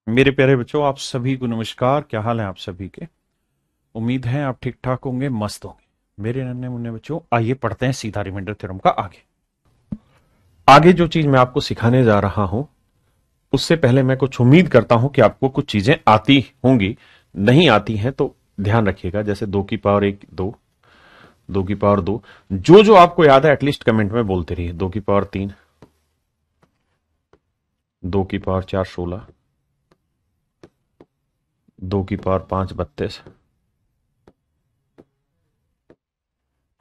मेरे प्यारे बच्चों, आप सभी को नमस्कार। क्या हाल है आप सभी के? उम्मीद है आप ठीक ठाक होंगे, मस्त होंगे। मेरे नन्हे मुन्ने बच्चों, आइए पढ़ते हैं सीधा रिमाइंडर थ्योरम का। आगे आगे जो चीज मैं आपको सिखाने जा रहा हूं, उससे पहले मैं कुछ उम्मीद करता हूं कि आपको कुछ चीजें आती होंगी। नहीं आती हैं तो ध्यान रखिएगा। जैसे 2 की पावर 1 2, 2 की पावर 2, जो जो आपको याद है एटलीस्ट कमेंट में बोलते रहिए। 2 की पावर 3, 2 की पावर 4 16, 2 की पावर 5 32,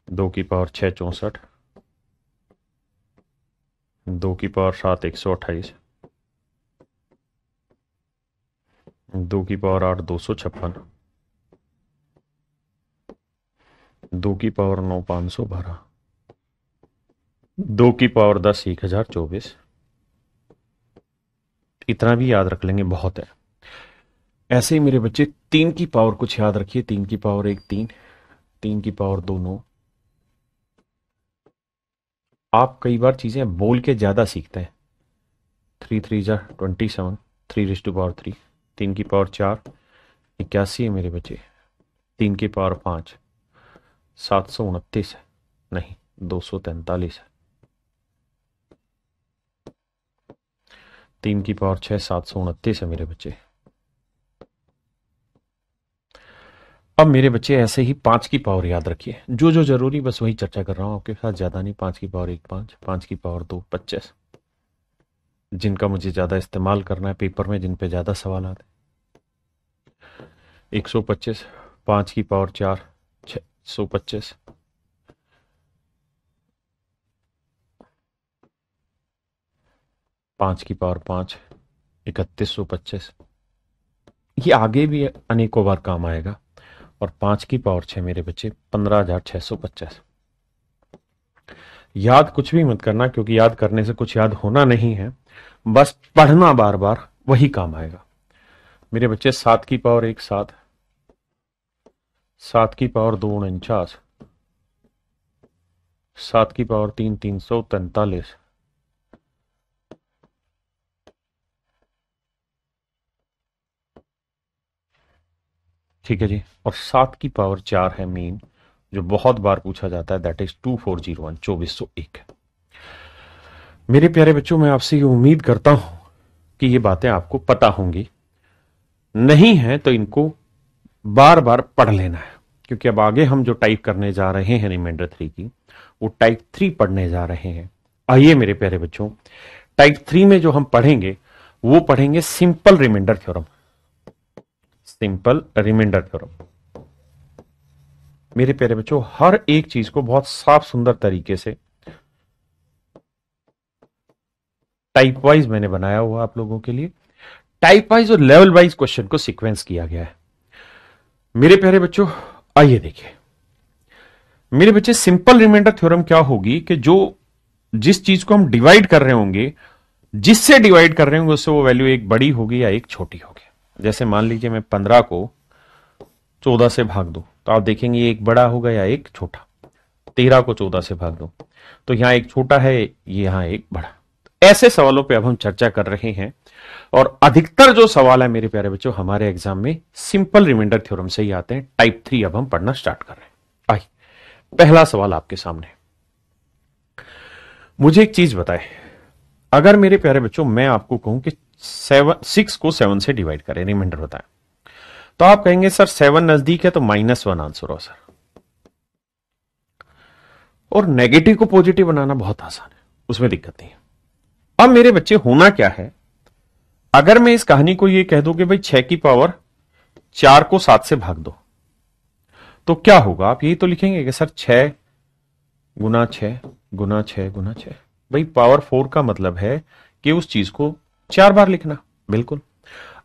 2 की पावर 6 64, 2 की पावर 7 128, 2 की पावर 8 256, 2 की पावर 9 512, 2 की पावर 10 1024। इतना भी याद रख लेंगे बहुत है। ऐसे ही मेरे बच्चे 3 की पावर कुछ याद रखिए। 3 की पावर 1 3, 3 की पावर 2 9। आप कई बार चीजें बोल के ज्यादा सीखते हैं। 3 3 जा 27, 3 3, 3 की पावर 4 81 है मेरे बच्चे। 3 की पावर 5 729 है, नहीं 243 है। 3 की पावर 6 729 है मेरे बच्चे। अब मेरे बच्चे ऐसे ही 5 की पावर याद रखिए। जो जो जरूरी बस वही चर्चा कर रहा हूं आपके साथ, ज्यादा नहीं। 5 की पावर 1 5, 5 की पावर 2 25, जिनका मुझे ज्यादा इस्तेमाल करना है पेपर में, जिन पे ज्यादा सवाल आते हैं। 125, 5 की पावर 4 625, 5 की पावर 5 3125। ये आगे भी अनेकों बार काम आएगा। और 5 की पावर 6 मेरे बच्चे 15,650। याद कुछ भी मत करना, क्योंकि याद करने से कुछ याद होना नहीं है। बस पढ़ना बार बार, वही काम आएगा मेरे बच्चे। 7 की पावर 1 7, 7 की पावर 2 49, 7 की पावर 3 343। ठीक है जी। और 7 की पावर 4 है मेन, जो बहुत बार पूछा जाता है, दैट इज 2401 2401। मेरे प्यारे बच्चों, मैं आपसे ये उम्मीद करता हूं कि ये बातें आपको पता होंगी। नहीं है तो इनको बार बार पढ़ लेना है, क्योंकि अब आगे हम जो टाइप करने जा रहे हैं रिमाइंडर 3 की, वो टाइप 3 पढ़ने जा रहे हैं। आइए मेरे प्यारे बच्चों, टाइप 3 में जो हम पढ़ेंगे वो पढ़ेंगे simple remainder theorem. Simple remainder theorem मेरे प्यारे बच्चों, हर एक चीज को बहुत साफ सुंदर तरीके से टाइप वाइज मैंने बनाया हुआ आप लोगों के लिए। टाइप वाइज और लेवल वाइज क्वेश्चन को सीक्वेंस किया गया है। मेरे प्यारे बच्चों, आइए देखिए मेरे बच्चे, सिंपल रिमाइंडर थ्योरम क्या होगी कि जो जिस चीज को हम डिवाइड कर रहे होंगे, जिससे डिवाइड कर रहे होंगे, उससे वो वैल्यू एक बड़ी होगी या एक छोटी होगी। जैसे मान लीजिए मैं 15 को 14 से भाग दूं, तो आप देखेंगे ये एक बड़ा होगा या एक छोटा। 13 को 14 से भाग दूं, तो यहां एक छोटा है, ये यहां एक बड़ा। ऐसे सवालों पे अब हम चर्चा कर रहे हैं। और अधिकतर जो सवाल है मेरे प्यारे बच्चों हमारे एग्जाम में सिंपल रिमाइंडर थ्योरम से ही आते हैं। टाइप 3 अब हम पढ़ना स्टार्ट कर रहे हैं। आइए, पहला सवाल आपके सामने। मुझे एक चीज बताए, अगर मेरे प्यारे बच्चों मैं आपको कहूं कि 6 को 7 से डिवाइड करें, रिमाइंडर बताएं, तो आप कहेंगे सर 7 नजदीक है तो -1 आंसर हो सर। और नेगेटिव को पॉजिटिव बनाना बहुत आसान है, उसमें दिक्कत नहीं है। अब मेरे बच्चे होना क्या है, अगर मैं इस कहानी को ये कह दूं कि भाई 6 की पावर 4 को 7 से भाग दो, तो क्या होगा? आप यही तो लिखेंगे कि सर 6 गुना 6 गुना 6 गुना 6। भाई पावर 4 का मतलब है कि उस चीज को 4 बार लिखना। बिल्कुल।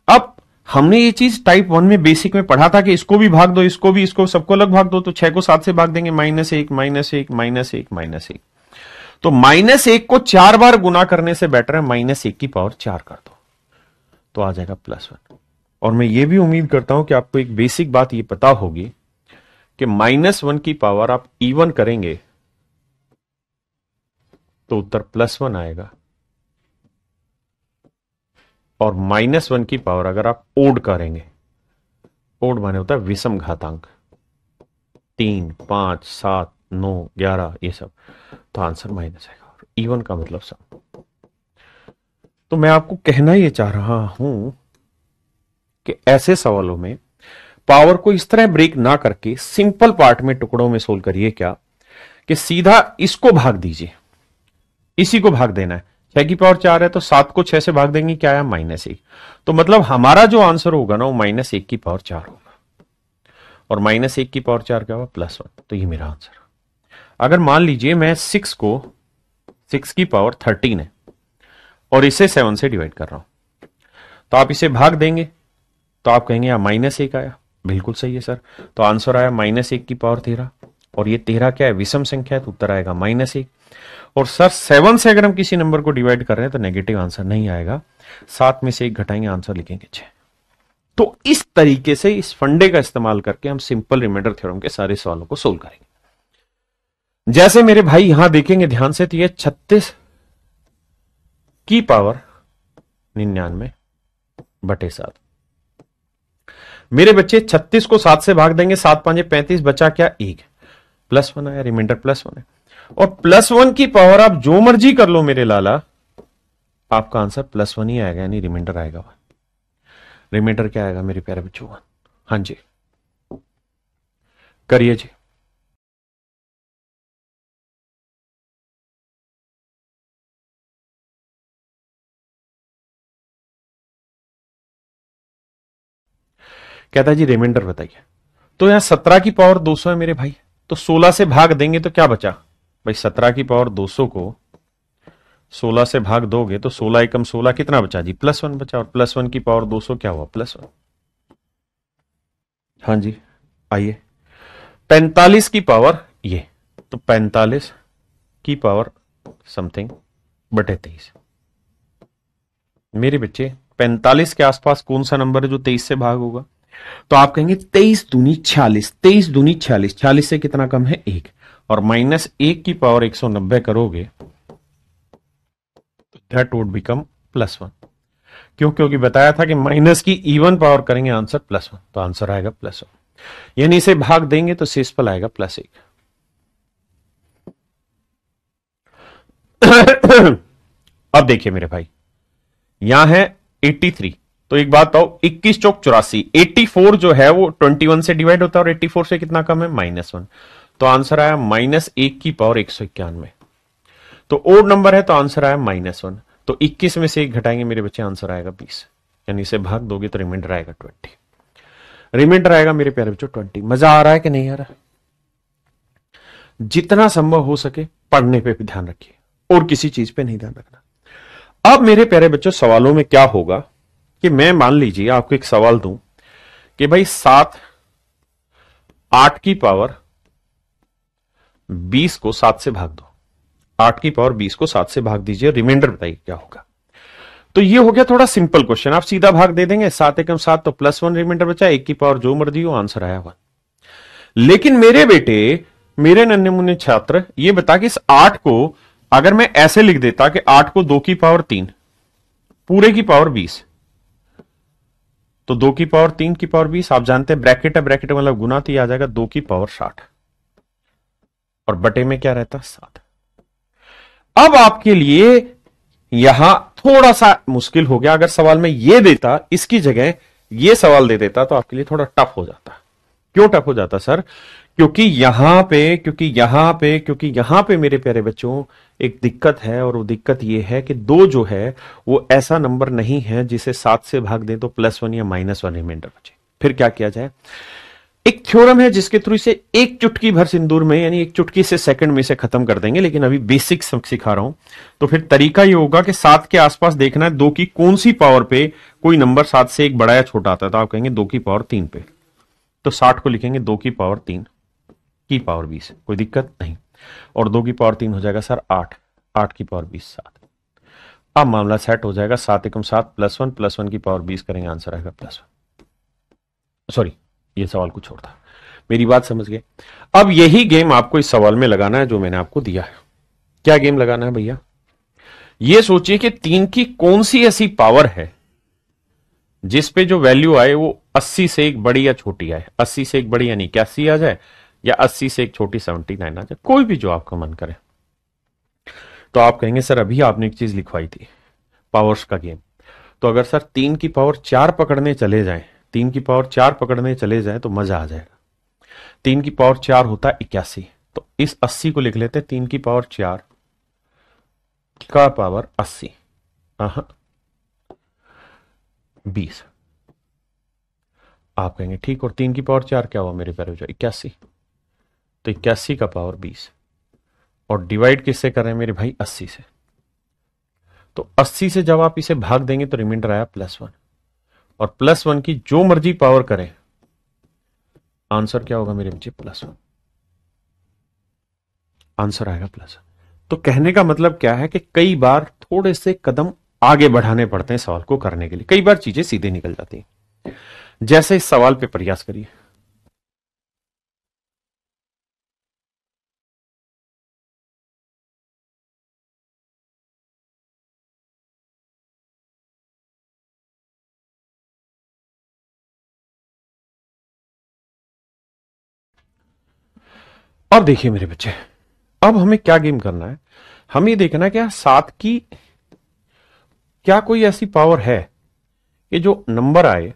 अब हमने ये चीज टाइप 1 में बेसिक में पढ़ा था कि इसको भी भाग दो, इसको भी, इसको सबको अलग भाग दो, तो 6 को 7 से भाग देंगे, -1 -1 -1 -1। तो -1 को 4 बार गुना करने से बेटर है -1 की पावर 4 कर दो, तो आ जाएगा +1। और मैं ये भी उम्मीद करता हूं कि आपको एक बेसिक बात ये पता होगी कि -1 की पावर आप इवन करेंगे तो उत्तर +1 आएगा। और -1 की पावर अगर आप ओड करेंगे, ओड माने होता है विषम घातांक, 3, 5, 7, 9, 11 ये सब, तो आंसर माइनस आएगा। और इवन का मतलब सम। तो मैं आपको कहना ये चाह रहा हूं कि ऐसे सवालों में पावर को इस तरह ब्रेक ना करके सिंपल पार्ट में टुकड़ों में सोल्व करिए, क्या कि सीधा इसको भाग दीजिए, इसी को भाग देना है। 6 की पावर 4 है तो 7 को 6 से भाग देंगे, क्या है -1। तो मतलब हमारा जो आंसर होगा ना वो -1 की पावर 4 होगा, और -1 की पावर 4 क्या होगा, +1। तो ये मेरा आंसर। अगर मान लीजिए मैं 6 की पावर 13 है और इसे 7 से डिवाइड कर रहा हूं, तो आप इसे भाग देंगे तो आप कहेंगे यहां -1 आया। बिल्कुल सही है सर। तो आंसर आया -1 की पावर 13, और ये 13 क्या है, विषम संख्या है, तो उत्तर आएगा -1। और सर 7 से अगर हम किसी नंबर को डिवाइड कर रहे हैं तो नेगेटिव आंसर नहीं आएगा, 7 में से 1 घटाएंगे, आंसर लिखेंगे 6। तो इस तरीके से इस फंडे का इस्तेमाल करके हम सिंपल रिमाइंडर थ्योरम के सारे सवालों को सोल्व करेंगे। जैसे मेरे भाई यहां देखेंगे ध्यान से, तो ये 36 की पावर 99/7। मेरे बच्चे 36 को 7 से भाग देंगे, 7 5 35, बचा क्या, 1, +1 आया, रिमाइंडर +1 है। और +1 की पावर आप जो मर्जी कर लो मेरे लाला, आपका आंसर +1 ही आएगा, यानी रिमाइंडर आएगा। रिमाइंडर क्या आएगा मेरे प्यारे बच्चों, 1। हाँ जी, करिए जी। कहता है जी रिमाइंडर बताइए। तो यहां 17 की पावर 200 है मेरे भाई, तो 16 से भाग देंगे तो क्या बचा भाई, 17 की पावर 200 को 16 से भाग दोगे तो 16 एकम 16 कितना बचा जी, +1 बचा। और +1 की पावर 200 क्या हुआ, +1। हाँ जी, आइए 45 की पावर ये, तो 45 की पावर समथिंग बटे 23। मेरे बच्चे 45 के आसपास कौन सा नंबर है जो 23 से भाग होगा, तो आप कहेंगे 23 दूनी 46, 23 दूनी 46, 46 से कितना कम है, 1। और -1 की पावर 190 करोगे तो दैट वुड बिकम +1। क्यों, क्योंकि बताया था कि माइनस की इवन पावर करेंगे आंसर +1, तो आंसर आएगा +1। यानी इसे भाग देंगे तो शेषफल आएगा +1। अब देखिए मेरे भाई, यहां है 83, तो एक बात बताओ, 21 चौक 84, 84 जो है वो 21 से डिवाइड होता है, और 84 से कितना कम है, -1। तो आंसर आया -1 की पावर 191। तो ओड नंबर है तो आंसर आया -1। तो 21 में से 1 घटाएंगे मेरे बच्चे, आंसर आएगा 20। यानी इसे भाग दोगे तो रिमाइंडर आएगा 20। रिमाइंडर आएगा मेरे प्यारे बच्चों 20। मजा आ रहा है कि नहीं आ रहा? जितना संभव हो सके पढ़ने पे भी ध्यान रखिए और किसी चीज पे नहीं ध्यान रखना। अब मेरे प्यारे बच्चों सवालों में क्या होगा कि मैं मान लीजिए आपको एक सवाल दूं कि भाई 8 की पावर 20 को 7 से भाग दो, 8 की पावर 20 को 7 से भाग दीजिए, रिमाइंडर बताइए क्या होगा। तो ये हो गया थोड़ा सिंपल क्वेश्चन, आप सीधा भाग दे देंगे, 7 एकम 7 तो +1 रिमाइंडर बचा, 1 की पावर जो मर्जी हो, आंसर आया 1। लेकिन मेरे बेटे, मेरे नन्हे मुन्ने छात्र, ये बता कि इस 8 को अगर मैं ऐसे लिख देता कि 8 को 2 की पावर 3 पूरे की पावर 20, तो 2 की पावर 3 की पावर 20, आप जानते हैं ब्रैकेट है, ब्रैकेट मतलब गुना, तो आ जाएगा 2 की पावर 60, और बटे में क्या रहता, 7। अब आपके लिए यहां थोड़ा सा मुश्किल हो गया, अगर सवाल में ये देता, इसकी जगह ये सवाल दे देता तो आपके लिए थोड़ा टफ हो जाता। क्यों टफ हो जाता सर? क्योंकि यहां पे मेरे प्यारे बच्चों एक दिक्कत है, और वो दिक्कत ये है कि 2 जो है वो ऐसा नंबर नहीं है जिसे 7 से भाग दें तो +1 या -1 रिमाइंडर बचे। फिर क्या किया जाए? एक थ्योरम है जिसके थ्रू इसे एक चुटकी भर सिंदूर में, यानी एक चुटकी से सेकंड में से खत्म कर देंगे, लेकिन अभी बेसिक सिखा रहा हूं। तो फिर तरीका ये होगा कि 7 के आसपास देखना है 2 की कौन सी पावर पे कोई नंबर 7 से एक बड़ा या छोटा आता है, तो आप कहेंगे 2 की पावर 3 पे, तो 60 को लिखेंगे 2 की पावर 3 की पावर 20, कोई दिक्कत नहीं। और 2 की पावर 3 हो जाएगा सर 8, 8 की पावर 20 7। अब मामला सेट हो जाएगा, 7 एकम 7 +1, +1 की पावर 20 करेंगे, आंसर आएगा +1। सॉरी, ये सवाल कुछ और था, मेरी बात समझ गए। अब यही गेम आपको इस सवाल में लगाना है जो मैंने आपको दिया है। क्या गेम लगाना है भैया? ये सोचिए कि 3 की कौन सी ऐसी पावर है जिस पे जो वैल्यू आए वो 80 से एक बड़ी या छोटी आए, 80 से एक बड़ी यानी 81 आ जाए, या 80 से एक छोटी 79 आ जाए, कोई भी जो आपका मन करे। तो आप कहेंगे सर अभी आपने एक चीज लिखवाई थी, पावर्स का गेम। तो अगर सर 3 की पावर 4 पकड़ने चले जाएं, 3 की पावर 4 पकड़ने चले जाएं तो मजा आ जाएगा। 3 की पावर 4 होता है 81, तो इस 80 को लिख लेते हैं 3 की पावर 4 का पावर 80, 20। आप कहेंगे ठीक, और 3 की पावर 4 क्या हुआ मेरे प्यारे, जो 81, तो 81 का पावर 20, और डिवाइड किससे कर रहे हैं मेरे भाई, 80 से। तो 80 से जब आप इसे भाग देंगे तो रिमाइंडर आया +1, और +1 की जो मर्जी पावर करें, आंसर क्या होगा मेरे बच्चे, +1, आंसर आएगा +1। तो कहने का मतलब क्या है कि कई बार थोड़े से कदम आगे बढ़ाने पड़ते हैं सवाल को करने के लिए, कई बार चीजें सीधे निकल जाती हैं। जैसे इस सवाल पे प्रयास करिए। अब देखिए मेरे बच्चे, अब हमें क्या गेम करना है, हमें देखना है क्या 7 की क्या कोई ऐसी पावर है कि जो नंबर आए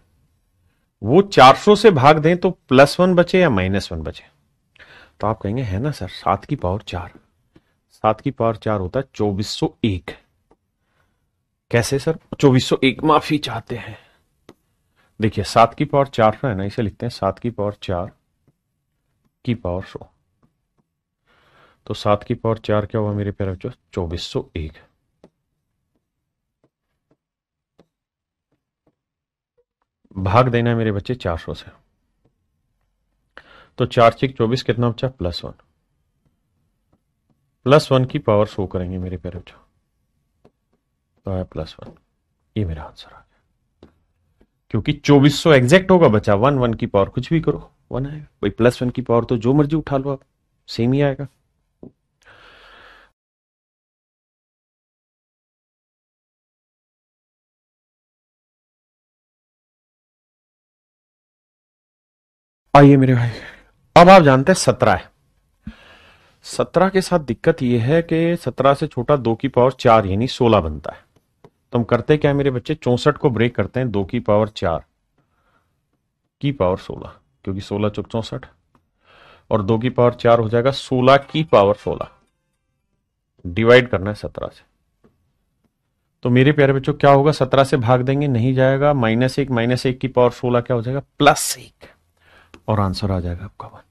वो 400 से भाग दें तो +1 बचे या -1 बचे। तो आप कहेंगे है ना सर, 7 की पावर 4, 7 की पावर 4 होता है 2401। कैसे सर 2401, माफी चाहते हैं। देखिए 7 की पावर 4 है ना, इसे लिखते हैं 7 की पावर 4 की पावर 100। तो 7 की पावर 4 क्या हुआ मेरे प्यारे बच्चों, 2401। भाग देना है मेरे बच्चे 400 से, तो 4×6 = 24, कितना बचा, +1। +1 की पावर 100 करेंगे मेरे प्यारे बच्चों, तो आया +1। ये मेरा आंसर आ गया, क्योंकि 2400 एग्जैक्ट होगा, बचा 1, 1 की पावर कुछ भी करो 1 आएगा भाई, +1 की पावर तो जो मर्जी उठा लो आप, सेम ही आएगा। आइए मेरे भाई, अब आप जानते हैं 17 है। 17 के साथ दिक्कत यह है कि 17 से छोटा 2 की पावर 4 यानी 16 बनता है। तो हम करते क्या है मेरे बच्चे, 64 को ब्रेक करते हैं 2 की पावर 4 की पावर 16, क्योंकि 16 × 64, और 2 की पावर 4 हो जाएगा 16 की पावर 16, डिवाइड करना है 17 से। तो मेरे प्यारे बच्चों क्या होगा, 17 से भाग देंगे नहीं जाएगा, -1, -1 की पावर 16 क्या हो जाएगा, +1, और आंसर आ जाएगा आपका 1।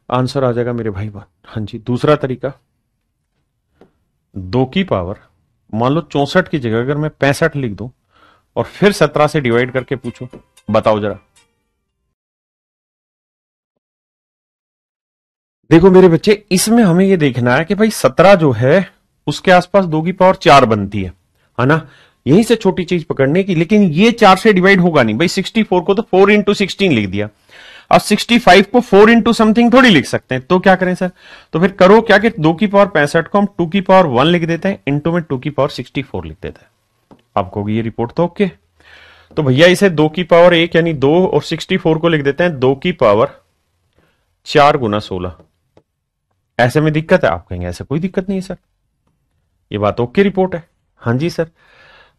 आंसर आ जाएगा मेरे भाई 1। हाँ जी, दूसरा तरीका, 2 की पावर, मान लो 64 की जगह अगर मैं 65 लिख दूं और फिर 17 से डिवाइड करके पूछूं, बताओ जरा। देखो मेरे बच्चे, इसमें हमें यह देखना है कि भाई 17 जो है उसके आसपास 2 की पावर 4 बनती है ना, यहीं से छोटी चीज पकड़ने की, लेकिन ये 4 से डिवाइड होगा नहीं भाई। 64 को तो 4×16 लिख दिया, अब 65 को 4 समथिंग थोड़ी लिख सकते हैं, तो क्या करें सर, तो फिर करो क्या कि 2 की पावर 65 को हम 2 की पावर 1 लिख देते हैं, इंटू में 2 की पावर 64 लिख देते हैं। आपको ये रिपोर्ट तो ओके। तो भैया इसे 2 की पावर 1 यानी 2 और 64 को लिख देते हैं 2 की पावर 4×16। ऐसे में दिक्कत है, आप कहेंगे ऐसे कोई दिक्कत नहीं है सर, ये बात ओके रिपोर्ट है। हाँ जी सर।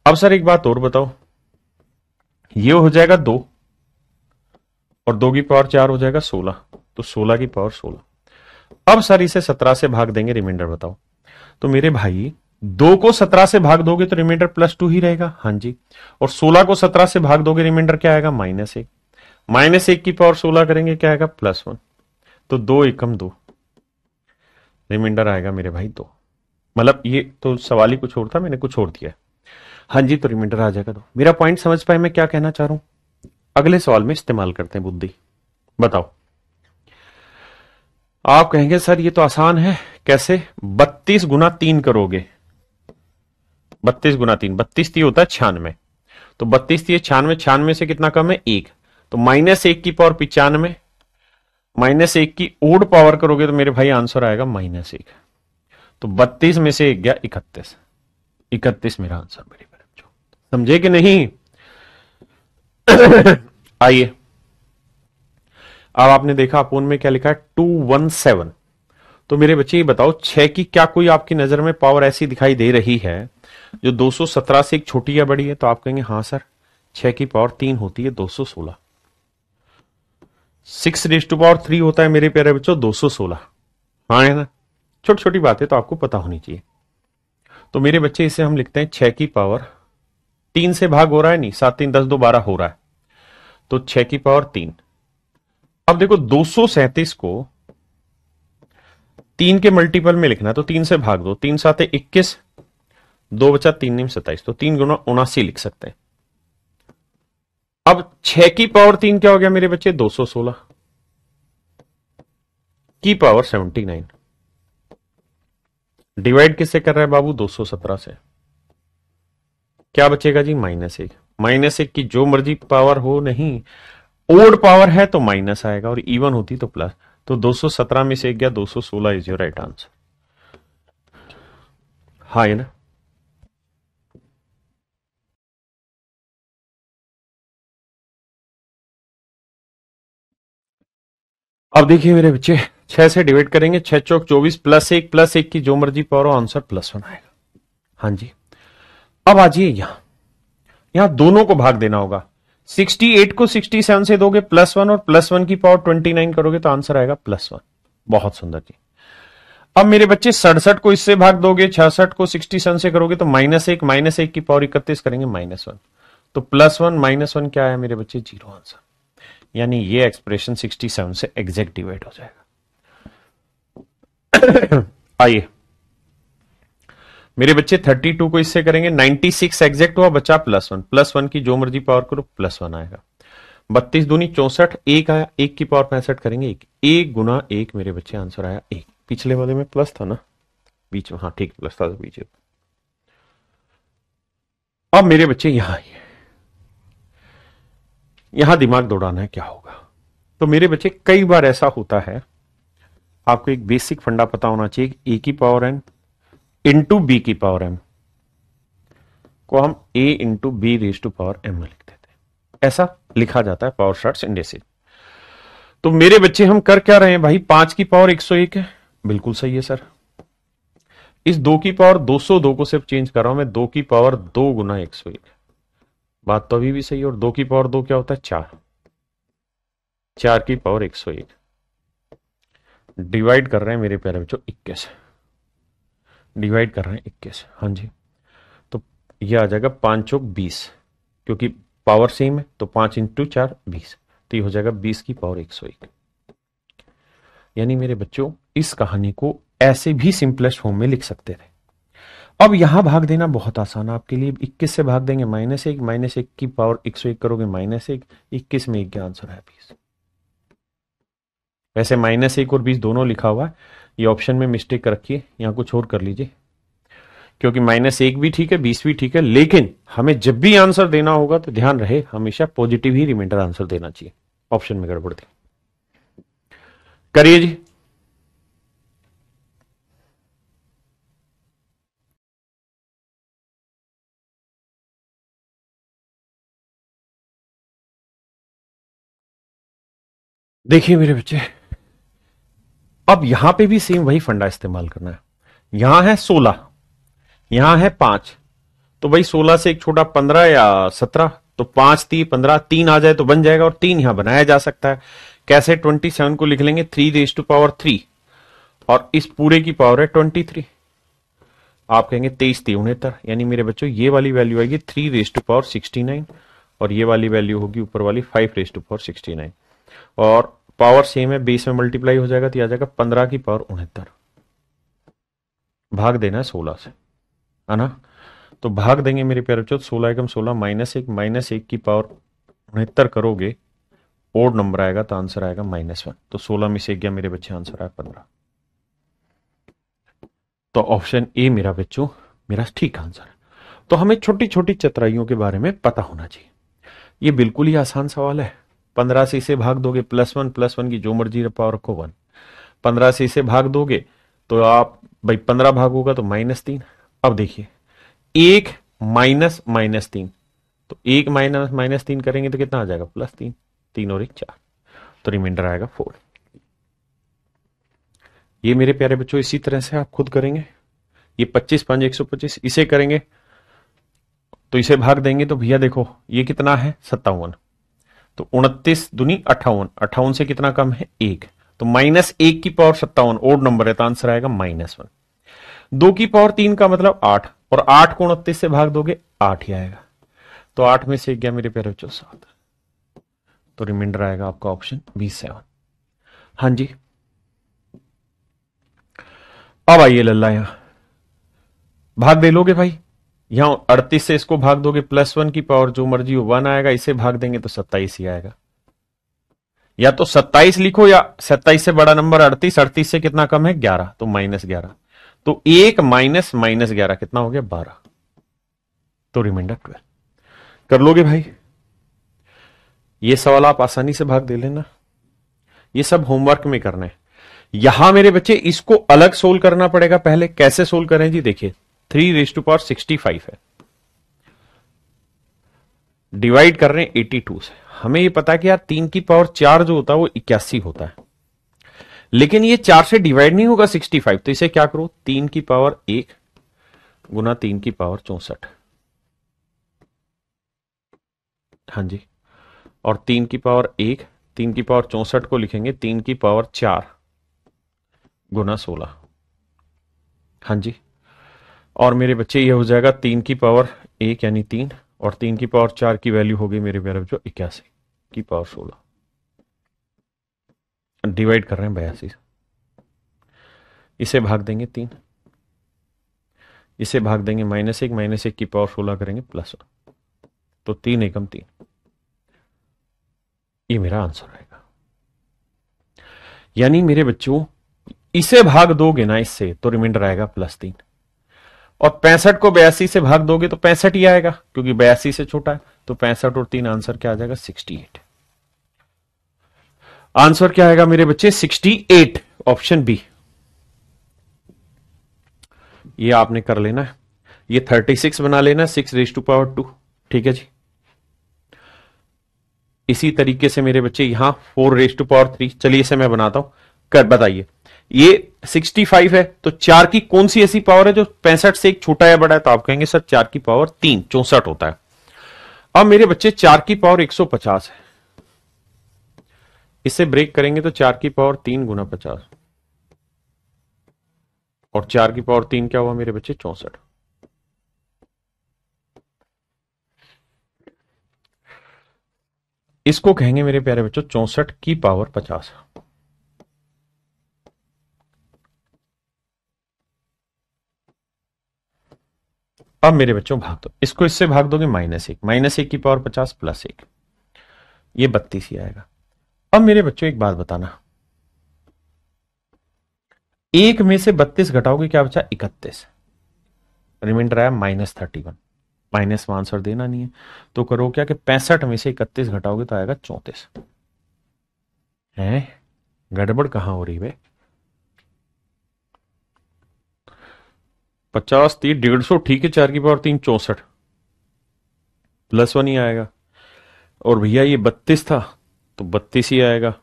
अब सर एक बात और बताओ, ये हो जाएगा 2 और 2 की पावर 4 हो जाएगा 16, तो 16 की पावर 16। अब सर इसे 17 से भाग देंगे, रिमाइंडर बताओ। तो मेरे भाई 2 को 17 से भाग दोगे तो रिमाइंडर +2 ही रहेगा। हाँ जी, और 16 को 17 से भाग दोगे रिमाइंडर क्या आएगा, -1। -1 की पावर 16 करेंगे क्या आएगा, +1। तो 2 एकम 2, रिमाइंडर आएगा मेरे भाई 2। मतलब ये तो सवाल ही कुछ और था, मैंने कुछ और दिया। हाँ जी, तो रिमाइंडर आ जाएगा 2। मेरा पॉइंट समझ पाए मैं क्या कहना चाह रहा हूं। अगले सवाल में इस्तेमाल करते हैं बुद्धि। बताओ। आप कहेंगे सर ये तो आसान है, कैसे, 32×3 करोगे, 32×3, 32 होता है 96, तो 32 96, 96 से कितना कम है, 1, तो -1 की पावर 95, -1 की ओड पावर करोगे तो मेरे भाई आंसर आएगा -1। तो 32 में से 1 गया 31, 31 मेरा आंसर मेरे बच्चों। समझे कि नहीं। आइए, अब आपने देखा अपोन में क्या लिखा है 217। तो मेरे बच्चे ये बताओ 6 की क्या कोई आपकी नजर में पावर ऐसी दिखाई दे रही है जो 217 से एक छोटी या बड़ी है? तो आप कहेंगे हाँ सर, 6 की पावर 3 होती है 216। 6 रेज़ टू पावर 3 होता है मेरे प्यारे बच्चों 216। हाँ है ना, छोटी छोटी बातें तो आपको पता होनी चाहिए। तो मेरे बच्चे इसे हम लिखते हैं 6 की पावर 3 से भाग हो रहा है, नहीं 7 3 10 2 12 हो रहा है, तो 6 की पावर 3। अब देखो 237 को 3 के मल्टीपल में लिखना है तो 3 से भाग दो, 3 7 21, 2 बचा 3 9 27, तो 3 गुना 79 लिख सकते हैं। अब 6 की पावर 3 क्या हो गया मेरे बच्चे? 216 की पावर 79। डिवाइड किससे कर रहा है बाबू? 217 से। क्या बचेगा जी? -1। -1 की जो मर्जी पावर हो, नहीं ओड पावर है तो माइनस आएगा और इवन होती तो प्लस। तो 217 में से एक गया, 216 इज योर राइट आंसर। हाँ है ना। अब देखिए मेरे बच्चे, 6 से डिवाइड करेंगे, 6 चौक 24 प्लस 1 की जो मर्जी पावर हो, आंसर +1 आएगा। हाँ जी। अब आ जाइए यहां दोनों को भाग देना होगा। 68 को 67 से दोगे +1 और +1 की पावर 29 करोगे तो आंसर आएगा +1। बहुत सुंदर जी। अब मेरे बच्चे 67 को इससे भाग दोगे, 66 को 67 से करोगे तो -1 की पावर 31 करेंगे -1। तो +1 -1 क्या है मेरे बच्चे? 0 आंसर। यानी ये एक्सप्रेशन 67 से एग्जैक्ट डिवाइड हो जाएगा। आइए मेरे बच्चे 32 को इससे करेंगे, 96 एग्जैक्ट हुआ, बचा +1 की जो मर्जी पावर करो +1 आएगा। 32 दूनी 64, एक आया, 1 की पावर 65 करेंगे, 1 गुना 1 मेरे बच्चे आंसर आया 1। पिछले वाले में प्लस था ना बीच में? हाँ ठीक, प्लस था तो पीछे। अब मेरे बच्चे यहां दिमाग दौड़ाना है, क्या होगा? तो मेरे बच्चे कई बार ऐसा होता है, आपको एक बेसिक फंडा पता होना चाहिए, ए की पावर एन इंटू बी की पावर एम को हम A into B raise to power M में लिख देते हैं। ऐसा लिखा जाता है पावर शॉर्ट्स इंडेसिस। तो मेरे बच्चे हम कर क्या रहे हैं भाई? 5 की पावर 101 है, बिल्कुल सही है सर। इस 2 की पावर 202 को सिर्फ चेंज कर रहा हूं मैं, 2 की पावर 2 गुना 101। बात तो अभी भी सही है। और 2 की पावर 2 क्या होता है? 4। 4 की पावर 101 डिवाइड कर रहे हैं मेरे प्यारे बच्चों 21। डिवाइड कर रहे हैं 21, हाँ जी। तो ये आ जाएगा 5 चौक 20, क्योंकि पावर सेम है तो 5 इंटू 4 20, तो ये हो जाएगा 20 की पावर 101। यानी मेरे बच्चों इस कहानी को ऐसे भी सिंपलेस्ट फॉर्म में लिख सकते थे। अब यहां भाग देना बहुत आसान है आपके लिए। 21 से भाग देंगे -1 की पावर 101 करोगे -1, 21 में 1 का आंसर है 20। वैसे -1 और 20 दोनों लिखा हुआ है, ये ऑप्शन में मिस्टेक रखिए, यहां कुछ और कर लीजिए, क्योंकि -1 भी ठीक है 20 भी ठीक है, लेकिन हमें जब भी आंसर देना होगा तो ध्यान रहे हमेशा पॉजिटिव ही रिमाइंडर आंसर देना चाहिए। ऑप्शन में गड़बड़ थी। करिए जी। देखिए मेरे बच्चे, अब यहां पे भी सेम वही फंडा इस्तेमाल करना है। यहां है 16, यहां है 5, तो भाई 16 से एक छोटा 15 या 17, तो 5 3 15, 3 आ जाए तो बन जाएगा, और 3 यहां बनाया जा सकता है। कैसे? 27 को लिख लेंगे 3 रेज टू पावर 3, और इस पूरे की पावर है 23। आप कहेंगे 23 3 69, यानी मेरे बच्चों ये वाली वैल्यू आएगी 3 रेज टू पावर 69, और ये वाली वैल्यू होगी ऊपर वाली 5 रेज टू पावर 69, और पावर सेम है, बेस में मल्टीप्लाई हो जाएगा तो आ जाएगा 15 की पावर 69। भाग देना है 16 से, है ना? तो भाग देंगे मेरे प्यारे बच्चों, 16 एकम 16, -1 की पावर 69 करोगे, ओड नंबर आएगा तो आंसर आएगा -1। तो 16 में से 1 गया मेरे बच्चे, आंसर आया 15। तो ऑप्शन ए मेरा बच्चों मेरा ठीक आंसर है। तो हमें छोटी छोटी चतुराइयों के बारे में पता होना चाहिए। ये बिल्कुल ही आसान सवाल है। 15 से इसे भाग दोगे +1 की जो मर्जी पावर रखो 1। 15 से इसे भाग दोगे तो आप भाई 15 भाग होगा तो -3। अब देखिए 1 -3, तो 1 माइनस माइनस 3 करेंगे तो कितना आ जाएगा, +3, 3 और 1 4, तो रिमाइंडर आएगा 4। ये मेरे प्यारे बच्चों इसी तरह से आप खुद करेंगे। ये 25 5 125, इसे करेंगे तो इसे भाग देंगे तो भैया देखो ये कितना है 57, तो 29 दूनी 58, 58 से कितना कम है 1, तो -1 की पावर 57 ओड नंबर है, तो आंसर आएगा -1। 2 की पावर 3 का मतलब 8, और 8 को 29 से भाग दोगे 8 ही आएगा, तो 8 में से गया मेरे प्यारे बच्चों 7, तो रिमाइंडर आएगा आपका ऑप्शन बी 7। हाँ जी, अब आइए लल्ला, यहां भाग दे लोगे भाई, यहां 38 से इसको भाग दोगे, +1 की पावर जो मर्जी हो 1 आएगा, इसे भाग देंगे तो 27 ही आएगा। या तो 27 लिखो या 27 से बड़ा नंबर 38, 38 से कितना कम है 11, तो -11, तो 1 माइनस -11 कितना हो गया 12, तो रिमाइंडर 12। कर लोगे भाई? ये सवाल आप आसानी से भाग दे लेना, ये सब होमवर्क में करना है। यहां मेरे बच्चे इसको अलग सोल्व करना पड़ेगा पहले। कैसे सोल्व करें जी, देखिए 3⁻65 है, डिवाइड कर रहे हैं 82 से। हमें ये पता है कि यार 3 की पावर 4 जो होता है वो 81 होता है, लेकिन ये 4 से डिवाइड नहीं होगा 65, तो इसे क्या करो 3 की पावर 1 गुना 3 की पावर 64, हाँ जी, और 3 की पावर 1, 3 की पावर 64 को लिखेंगे 3 की पावर 4 गुना 16, हाँ जी, और मेरे बच्चे ये हो जाएगा 3 की पावर 1 यानी 3, और 3 की पावर 4 की वैल्यू होगी मेरे प्यारे बच्चों 81 की पावर 16, डिवाइड कर रहे हैं 82, इसे भाग देंगे 3, इसे भाग देंगे -1 की पावर 16 करेंगे +1, तो 3 एकम 3, ये मेरा आंसर आएगा। यानी मेरे बच्चों इसे भाग दोगे ना इससे तो रिमाइंडर आएगा +3, और 65 को 82 से भाग दोगे तो 65 ही आएगा, क्योंकि 82 से छोटा है, तो 65 और 3 आंसर क्या आ जाएगा 68। आंसर क्या आएगा मेरे बच्चे 68, ऑप्शन बी। ये आपने कर लेना है, ये 36 बना लेना 6⁻², ठीक है जी। इसी तरीके से मेरे बच्चे यहां 4⁻3, चलिए इसे मैं बनाता हूं, कर बताइए। ये 65 है, तो 4 की कौन सी ऐसी पावर है जो 65 से एक छोटा या बड़ा है, तो आप कहेंगे सर 4 की पावर 3 64 होता है। अब मेरे बच्चे 4 की पावर 150 है, इसे ब्रेक करेंगे तो 4 की पावर 3 गुना 50, और 4 की पावर 3 क्या हुआ मेरे बच्चे 64, इसको कहेंगे मेरे प्यारे बच्चों 64 की पावर 50। अब मेरे बच्चों भाग दो, इसको इससे भाग दोगे -1 की पावर 50 +1, ये 32 ही आएगा। अब मेरे बच्चों एक बात बताना, एक में से 32 घटाओगे क्या बचा 31, रिमाइंडर आया -31, माइनस में आंसर देना नहीं है, तो करो क्या कि 65 में से 31 घटाओगे तो आएगा 34। है गड़बड़ कहां हो रही है? 50 30 150 ठीक है, 4 की पावर 3 64, +1 ही आएगा, और भैया ये 32 था तो 32 ही आएगा,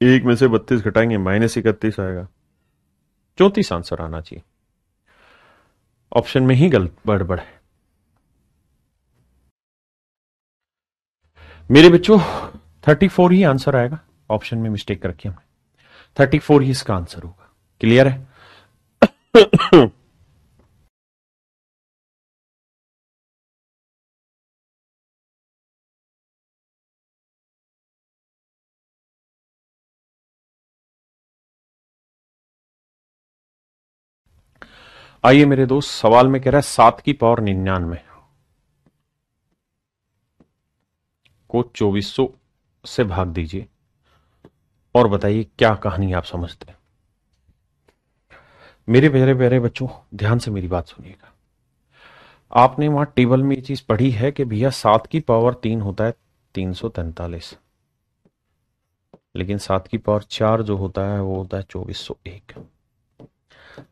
एक में से 32 घटाएंगे -31 आएगा, 34 आंसर आना चाहिए। ऑप्शन में ही गलत गड़बड़ है मेरे बच्चों, 34 ही आंसर आएगा, ऑप्शन में मिस्टेक कर रखी हमने, 34 ही इसका आंसर होगा। क्लियर है? आइए मेरे दोस्त, सवाल में कह रहा है 7 की पावर 99 को 2400 से भाग दीजिए और बताइए क्या कहानी आप समझते हैं। मेरे प्यारे प्यारे बच्चों ध्यान से मेरी बात सुनिएगा, आपने वहां टेबल में ये चीज पढ़ी है कि भैया 7 की पावर 3 होता है 343, लेकिन 7 की पावर 4 जो होता है वो होता है 2401।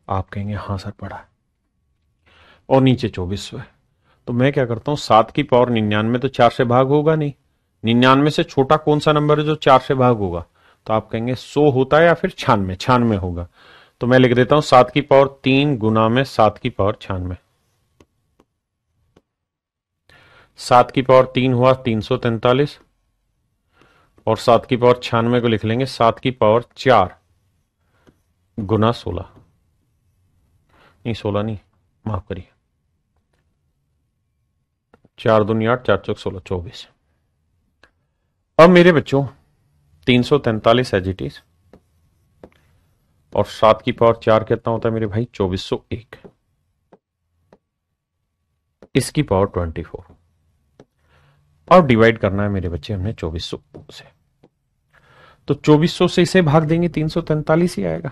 आप कहेंगे हाँ सर पढ़ा है, और नीचे 2400 है, तो मैं क्या करता हूं, 7 की पावर 99 तो 4 से भाग होगा नहीं, 99 से छोटा कौन सा नंबर है जो 4 से भाग होगा? तो आप कहेंगे 100 होता है या फिर 96, 96 होगा। तो मैं लिख देता हूं 7 की पावर 3 गुना में 7 की पावर 96। 7 की पावर 3 हुआ 343, और 7 की पावर 96 को लिख लेंगे 7 की पावर 4 गुना 16, नहीं 16 नहीं, माफ करिए, 4 दूनी 8, 4 चौक 16, 24। अब मेरे बच्चों 343 एज इट इज, और 7 की पावर 4 कितना होता है मेरे भाई? 2401, इसकी पावर 24, और डिवाइड करना है मेरे बच्चे हमने 2400 से। तो 2400 से इसे भाग देंगे 343 ही आएगा,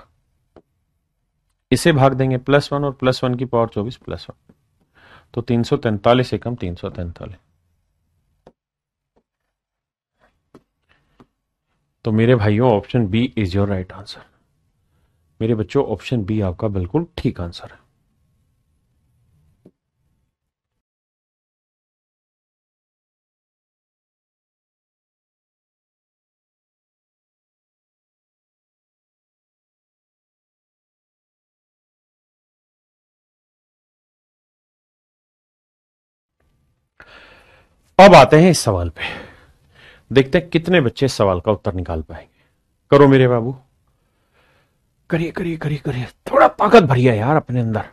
इसे भाग देंगे +1 और +1 की पावर 24 +1, तो 343 एकम 343। तो मेरे भाइयों option B is your right answer. मेरे बच्चों ऑप्शन बी आपका बिल्कुल ठीक आंसर है। अब आते हैं इस सवाल पे, देखते हैं कितने बच्चे इस सवाल का उत्तर निकाल पाएंगे। करो मेरे बाबू, करिए करिए करिए करिए, थोड़ा ताकत भरिए यार अपने अंदर,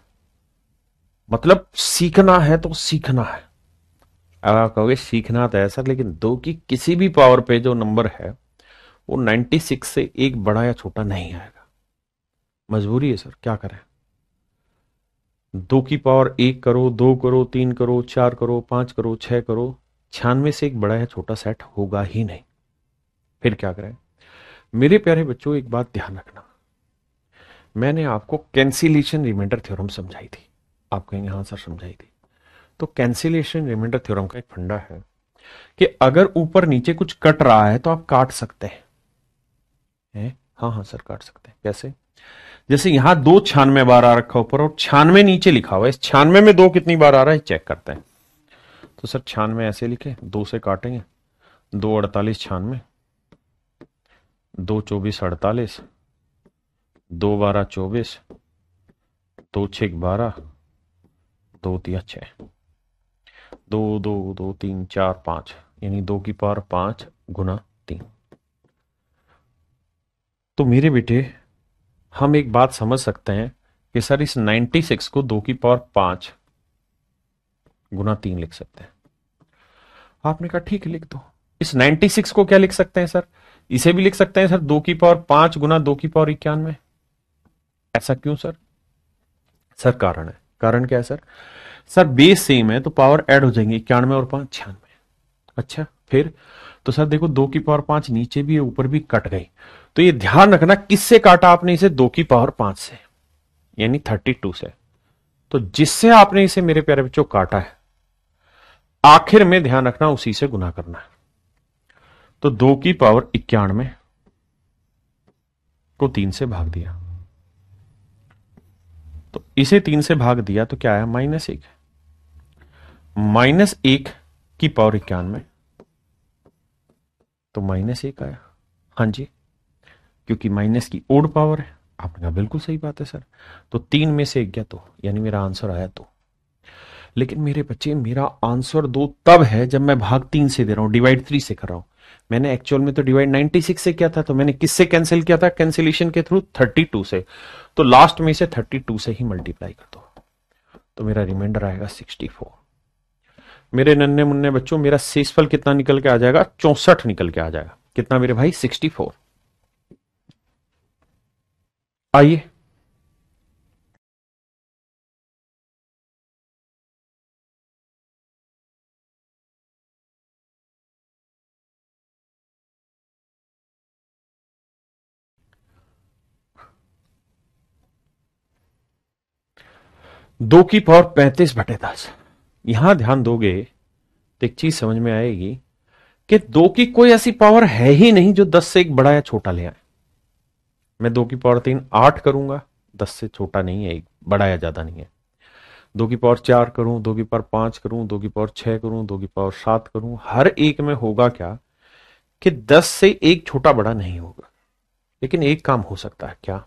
मतलब सीखना है तो सीखना है। अब आप कहोगे सीखना तो है सर, लेकिन 2 की किसी भी पावर पे जो नंबर है वो 96 से एक बड़ा या छोटा नहीं आएगा, मजबूरी है सर, क्या करें। 2 की पावर 1 करो, 2 करो, 3 करो, 4 करो, 5 करो, 6 करो, 96 से एक बड़ा या छोटा सेट होगा ही नहीं, फिर क्या करें। मेरे प्यारे बच्चों एक बात ध्यान रखना, मैंने आपको कैंसिलेशन रिमाइंडर थ्योरम समझाई थी। आप कहेंगे हाँ सर समझाई थी। तो कैंसिलेशन रिमाइंडर थ्योरम का एक फंडा है कि अगर ऊपर नीचे कुछ कट रहा है तो आप काट सकते हैं। हाँ हाँ सर काट सकते हैं। कैसे? जैसे यहां 2 96 बार आ रखा ऊपर और 96 नीचे लिखा हुआ है, इस 96 में 2 कितनी बार आ रहा है चेक करते हैं। तो सर 96 ऐसे लिखे, 2 से काटेंगे, 2 48 96, 2 24 48, 2 12 24, 2 6 12, 2 3 6, 2 2 2 3 4 5, यानी 2 की पावर 5 गुना 3। तो मेरे बेटे हम एक बात समझ सकते हैं कि सर इस 96 को 2 की पावर 5 गुना 3 लिख सकते हैं। आपने कहा ठीक है लिख दो। इस 96 को क्या लिख सकते हैं सर? इसे भी लिख सकते हैं सर 2 की पावर 5 गुना 2 की पावर 91। ऐसा क्यों सर? सर कारण है। कारण क्या है सर? सर बेस सेम है तो पावर ऐड हो जाएंगे, 91 और 5 96। अच्छा फिर तो सर देखो 2 की पावर 5 नीचे भी है ऊपर भी कट गई, तो ये ध्यान रखना किससे काटा आपने इसे? 2 की पावर 5 से, यानी 32 से। तो जिससे आपने इसे मेरे प्यारे बच्चों काटा है आखिर में ध्यान रखना उसी से गुना करना है। तो 2 की पावर 91 को 3 से भाग दिया, तो इसे 3 से भाग दिया तो क्या आया? -1। -1 की पावर 91, तो -1 आया। हाँ जी, क्योंकि माइनस की ओड पावर है। आपने कहा बिल्कुल सही बात है सर। तो 3 में से 1 गया तो, यानी मेरा आंसर आया 2। लेकिन मेरे बच्चे मेरा आंसर 2 तब है जब मैं भाग 3 से दे रहा हूं, डिवाइड 3 से कर रहा हूं। मैंने एक्चुअल में तो डिवाइड 96 से किया था, तो मैंने किससे कैंसिल किया था? कैंसिलेशन के थ्रू 32 से। तो लास्ट में इसे 32 से ही मल्टीप्लाई कर दो, तो मेरा रिमाइंडर आएगा 64। मेरे नन्हे मुन्ने बच्चों मेरा शेषफल कितना निकल के आ जाएगा? 64 निकल के आ जाएगा। कितना मेरे भाई? 64। आइए दो की पावर 35/10। यहां ध्यान दोगे तो एक चीज समझ में आएगी कि 2 की कोई ऐसी पावर है ही नहीं जो 10 से एक बड़ा या छोटा ले आए। मैं 2 की पावर 3 8 करूंगा, 10 से छोटा नहीं है, एक बड़ा या ज्यादा नहीं है। 2 की पावर 4 करूं, 2 की पावर 5 करूं, 2 की पावर 6 करूं, 2 की पावर 7 करूं, हर एक में होगा क्या कि 10 से एक छोटा बड़ा नहीं होगा। लेकिन एक काम हो सकता है क्या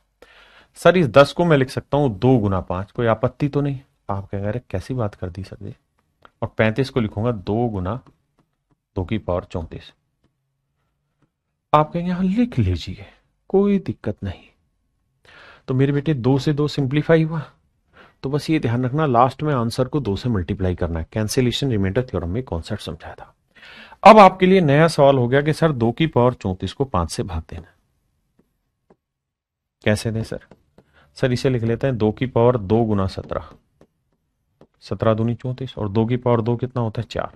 सर, इस 10 को मैं लिख सकता हूं 2 गुना 5, कोई आपत्ति तो नहीं? आप कहेंगे अरे कैसी बात कर दी सर जी। और 35 को लिखूंगा 2 गुना 2 की पावर 34। आप कहेंगे हाँ लिख लीजिए, कोई दिक्कत नहीं। तो मेरे बेटे 2 से 2 सिंप्लीफाई हुआ। तो बस ये ध्यान रखना लास्ट में आंसर को 2 से मल्टीप्लाई करना है। कैंसिलेशन रिमाइंडर थ्योरम में कॉन्सेप्ट समझाया था। अब आपके लिए नया सवाल हो गया कि सर 2 की पावर 34 को 5 से भाग देना। कैसे दें सर? सर इसे लिख लेते हैं 2 की पावर 2 गुना 17, 17 दूनी 34, और 2 की पावर 2 कितना होता है 4,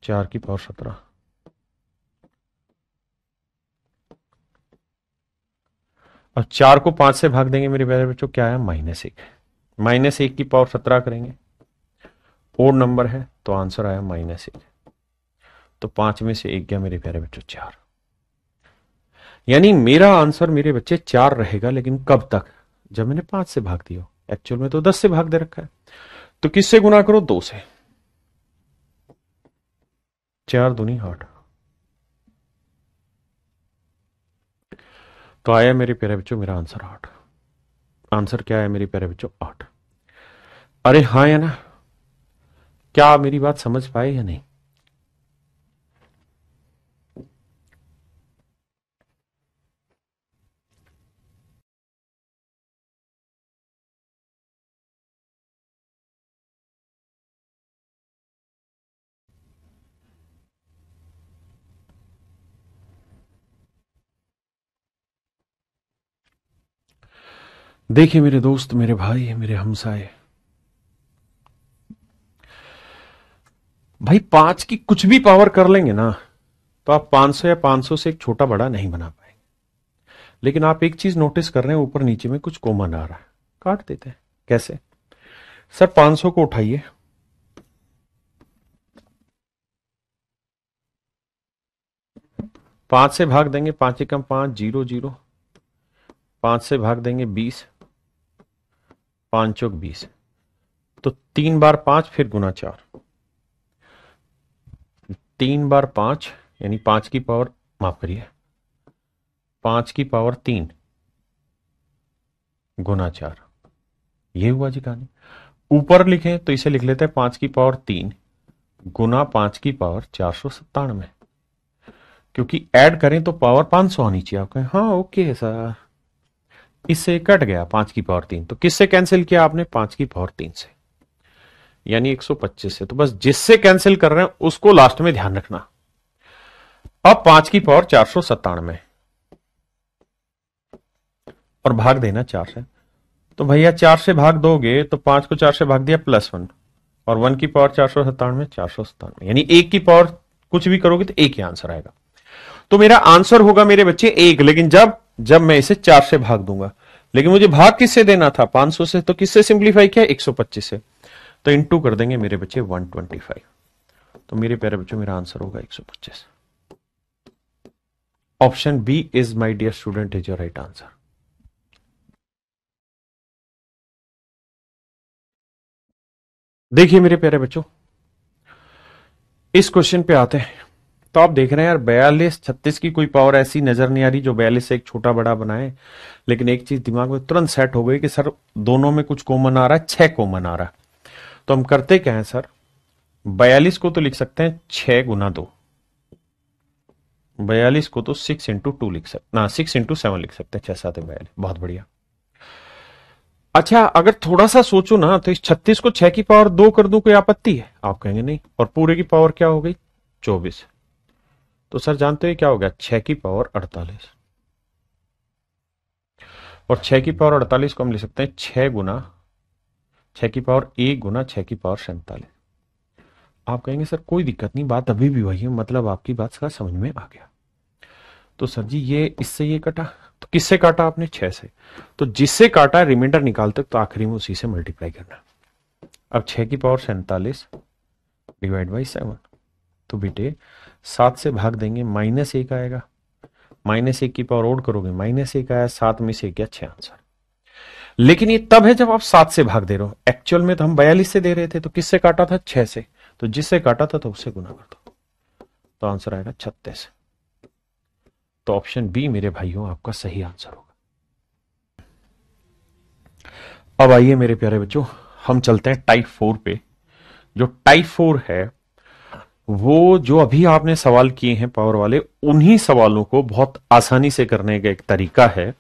4 की पावर 17। अब 4 को 5 से भाग देंगे मेरे प्यारे बच्चों, क्या है -1, -1 की पावर 17 करेंगे, ओड नंबर है तो आंसर आया -1। तो 5 में से 1 गया मेरे प्यारे बच्चों 4। यानी मेरा आंसर मेरे बच्चे 4 रहेगा, लेकिन कब तक? जब मैंने 5 से भाग दिया। एक्चुअल में तो 10 से भाग दे रखा है। तो किससे गुना करो? 2 से। 4 दूनी 8। तो आया मेरे प्यारे बच्चों मेरा आंसर 8। आंसर क्या है मेरे प्यारे बच्चों? 8। अरे हाँ या ना? क्या आप मेरी बात समझ पाए या नहीं? देखिए मेरे दोस्त, मेरे भाई, मेरे हमसाए, भाई 5 की कुछ भी पावर कर लेंगे ना तो आप 500 या 500 से एक छोटा बड़ा नहीं बना पाएंगे। लेकिन आप एक चीज नोटिस कर रहे हैं, ऊपर नीचे में कुछ कॉमन आ रहा है, काट देते हैं। कैसे? सर 500 को उठाइए, 5 से भाग देंगे, 5 एकम 5, 0 0, 5 से भाग देंगे 20, 5 चौक 20, तो 3 बार 5 फिर गुना 4, 3 बार 5 यानी 5 की पावर, माफ करिए 5 की पावर 3 गुना 4, ये हुआ जी कहानी। ऊपर लिखें तो इसे लिख लेते हैं 5 की पावर 3 गुना 5 की पावर 497, क्योंकि ऐड करें तो पावर 500 आनी चाहिए। आपका हाँ ओके है सर, इससे कट गया 5 की पावर 3, तो किससे कैंसिल किया आपने? 5 की पावर 3 से, यानी 125 से। तो बस जिससे कैंसिल कर रहे हैं उसको लास्ट में ध्यान रखना। अब 5 की पावर 497 और भाग देना 4 से। तो भैया 4 से भाग दोगे तो 5 को 4 से भाग दिया +1, और 1 की पावर 497, 497, यानी 1 की पावर कुछ भी करोगे तो एक ही आंसर आएगा। तो मेरा आंसर होगा मेरे बच्चे 1, लेकिन जब जब मैं इसे 4 से भाग दूंगा। लेकिन मुझे भाग किससे देना था? 500 से। तो किससे सिंप्लीफाई किया? 125 से। तो इंटू कर देंगे मेरे बच्चे 125। तो मेरे प्यारे बच्चों मेरा आंसर होगा 125। Option B is my dear student is your right answer. देखिए मेरे प्यारे बच्चों, इस क्वेश्चन पे आते हैं। तो आप देख रहे हैं यार 42 36 की कोई पावर ऐसी नजर नहीं आ रही जो 42 से एक छोटा बड़ा बनाए। लेकिन एक चीज दिमाग में तुरंत सेट हो गई कि सर दोनों में कुछ कॉमन आ रहा है, 6 कॉमन आ रहा है। तो हम करते क्या है सर, 42 को तो लिख सकते हैं 6 गुना 2, 42 को तो 6 इंटू 2 लिख सकते ना, 6 इंटू 7 लिख सकते हैं, 6 7 42। बहुत बढ़िया। अच्छा अगर थोड़ा सा सोचो ना तो इस 36 को 6 की पावर 2 कर दूं, कोई आपत्ति है? आप कहेंगे नहीं। और पूरे की पावर क्या हो गई? 24। तो सर जानते हो क्या हो गया? 6 की पावर 48। और 6 की पावर 48 को हम लिख सकते हैं 6 गुना 6 की पावर 1 गुना 6 की पावर 47। आप कहेंगे सर कोई दिक्कत नहीं, बात अभी भी वही है, मतलब आपकी बात का समझ में आ गया। तो सर जी ये इससे ये कटा, तो किससे काटा आपने? 6 से। तो जिससे काटा रिमाइंडर निकालते तो आखिरी में उसी से मल्टीप्लाई करना। अब 6 की पावर 47 डिवाइड बाई 7। तो बेटे 7 से भाग देंगे, -1 आएगा, -1 की पावर ओड करोगे -1 आया, 7 में से गया 6 आंसर। लेकिन ये तब है जब आप 7 से भाग दे रहे हो। एक्चुअल में तो हम 42 से दे रहे थे, तो किससे काटा था? 6 से। तो जिससे काटा था तो उससे गुना कर दो, तो आंसर आएगा 36। तो ऑप्शन बी मेरे भाइयों आपका सही आंसर होगा। अब आइए मेरे प्यारे बच्चों, हम चलते हैं टाइप 4 पे। जो टाइप 4 है वो जो अभी आपने सवाल किए हैं पावर वाले, उन्हीं सवालों को बहुत आसानी से करने का एक तरीका है।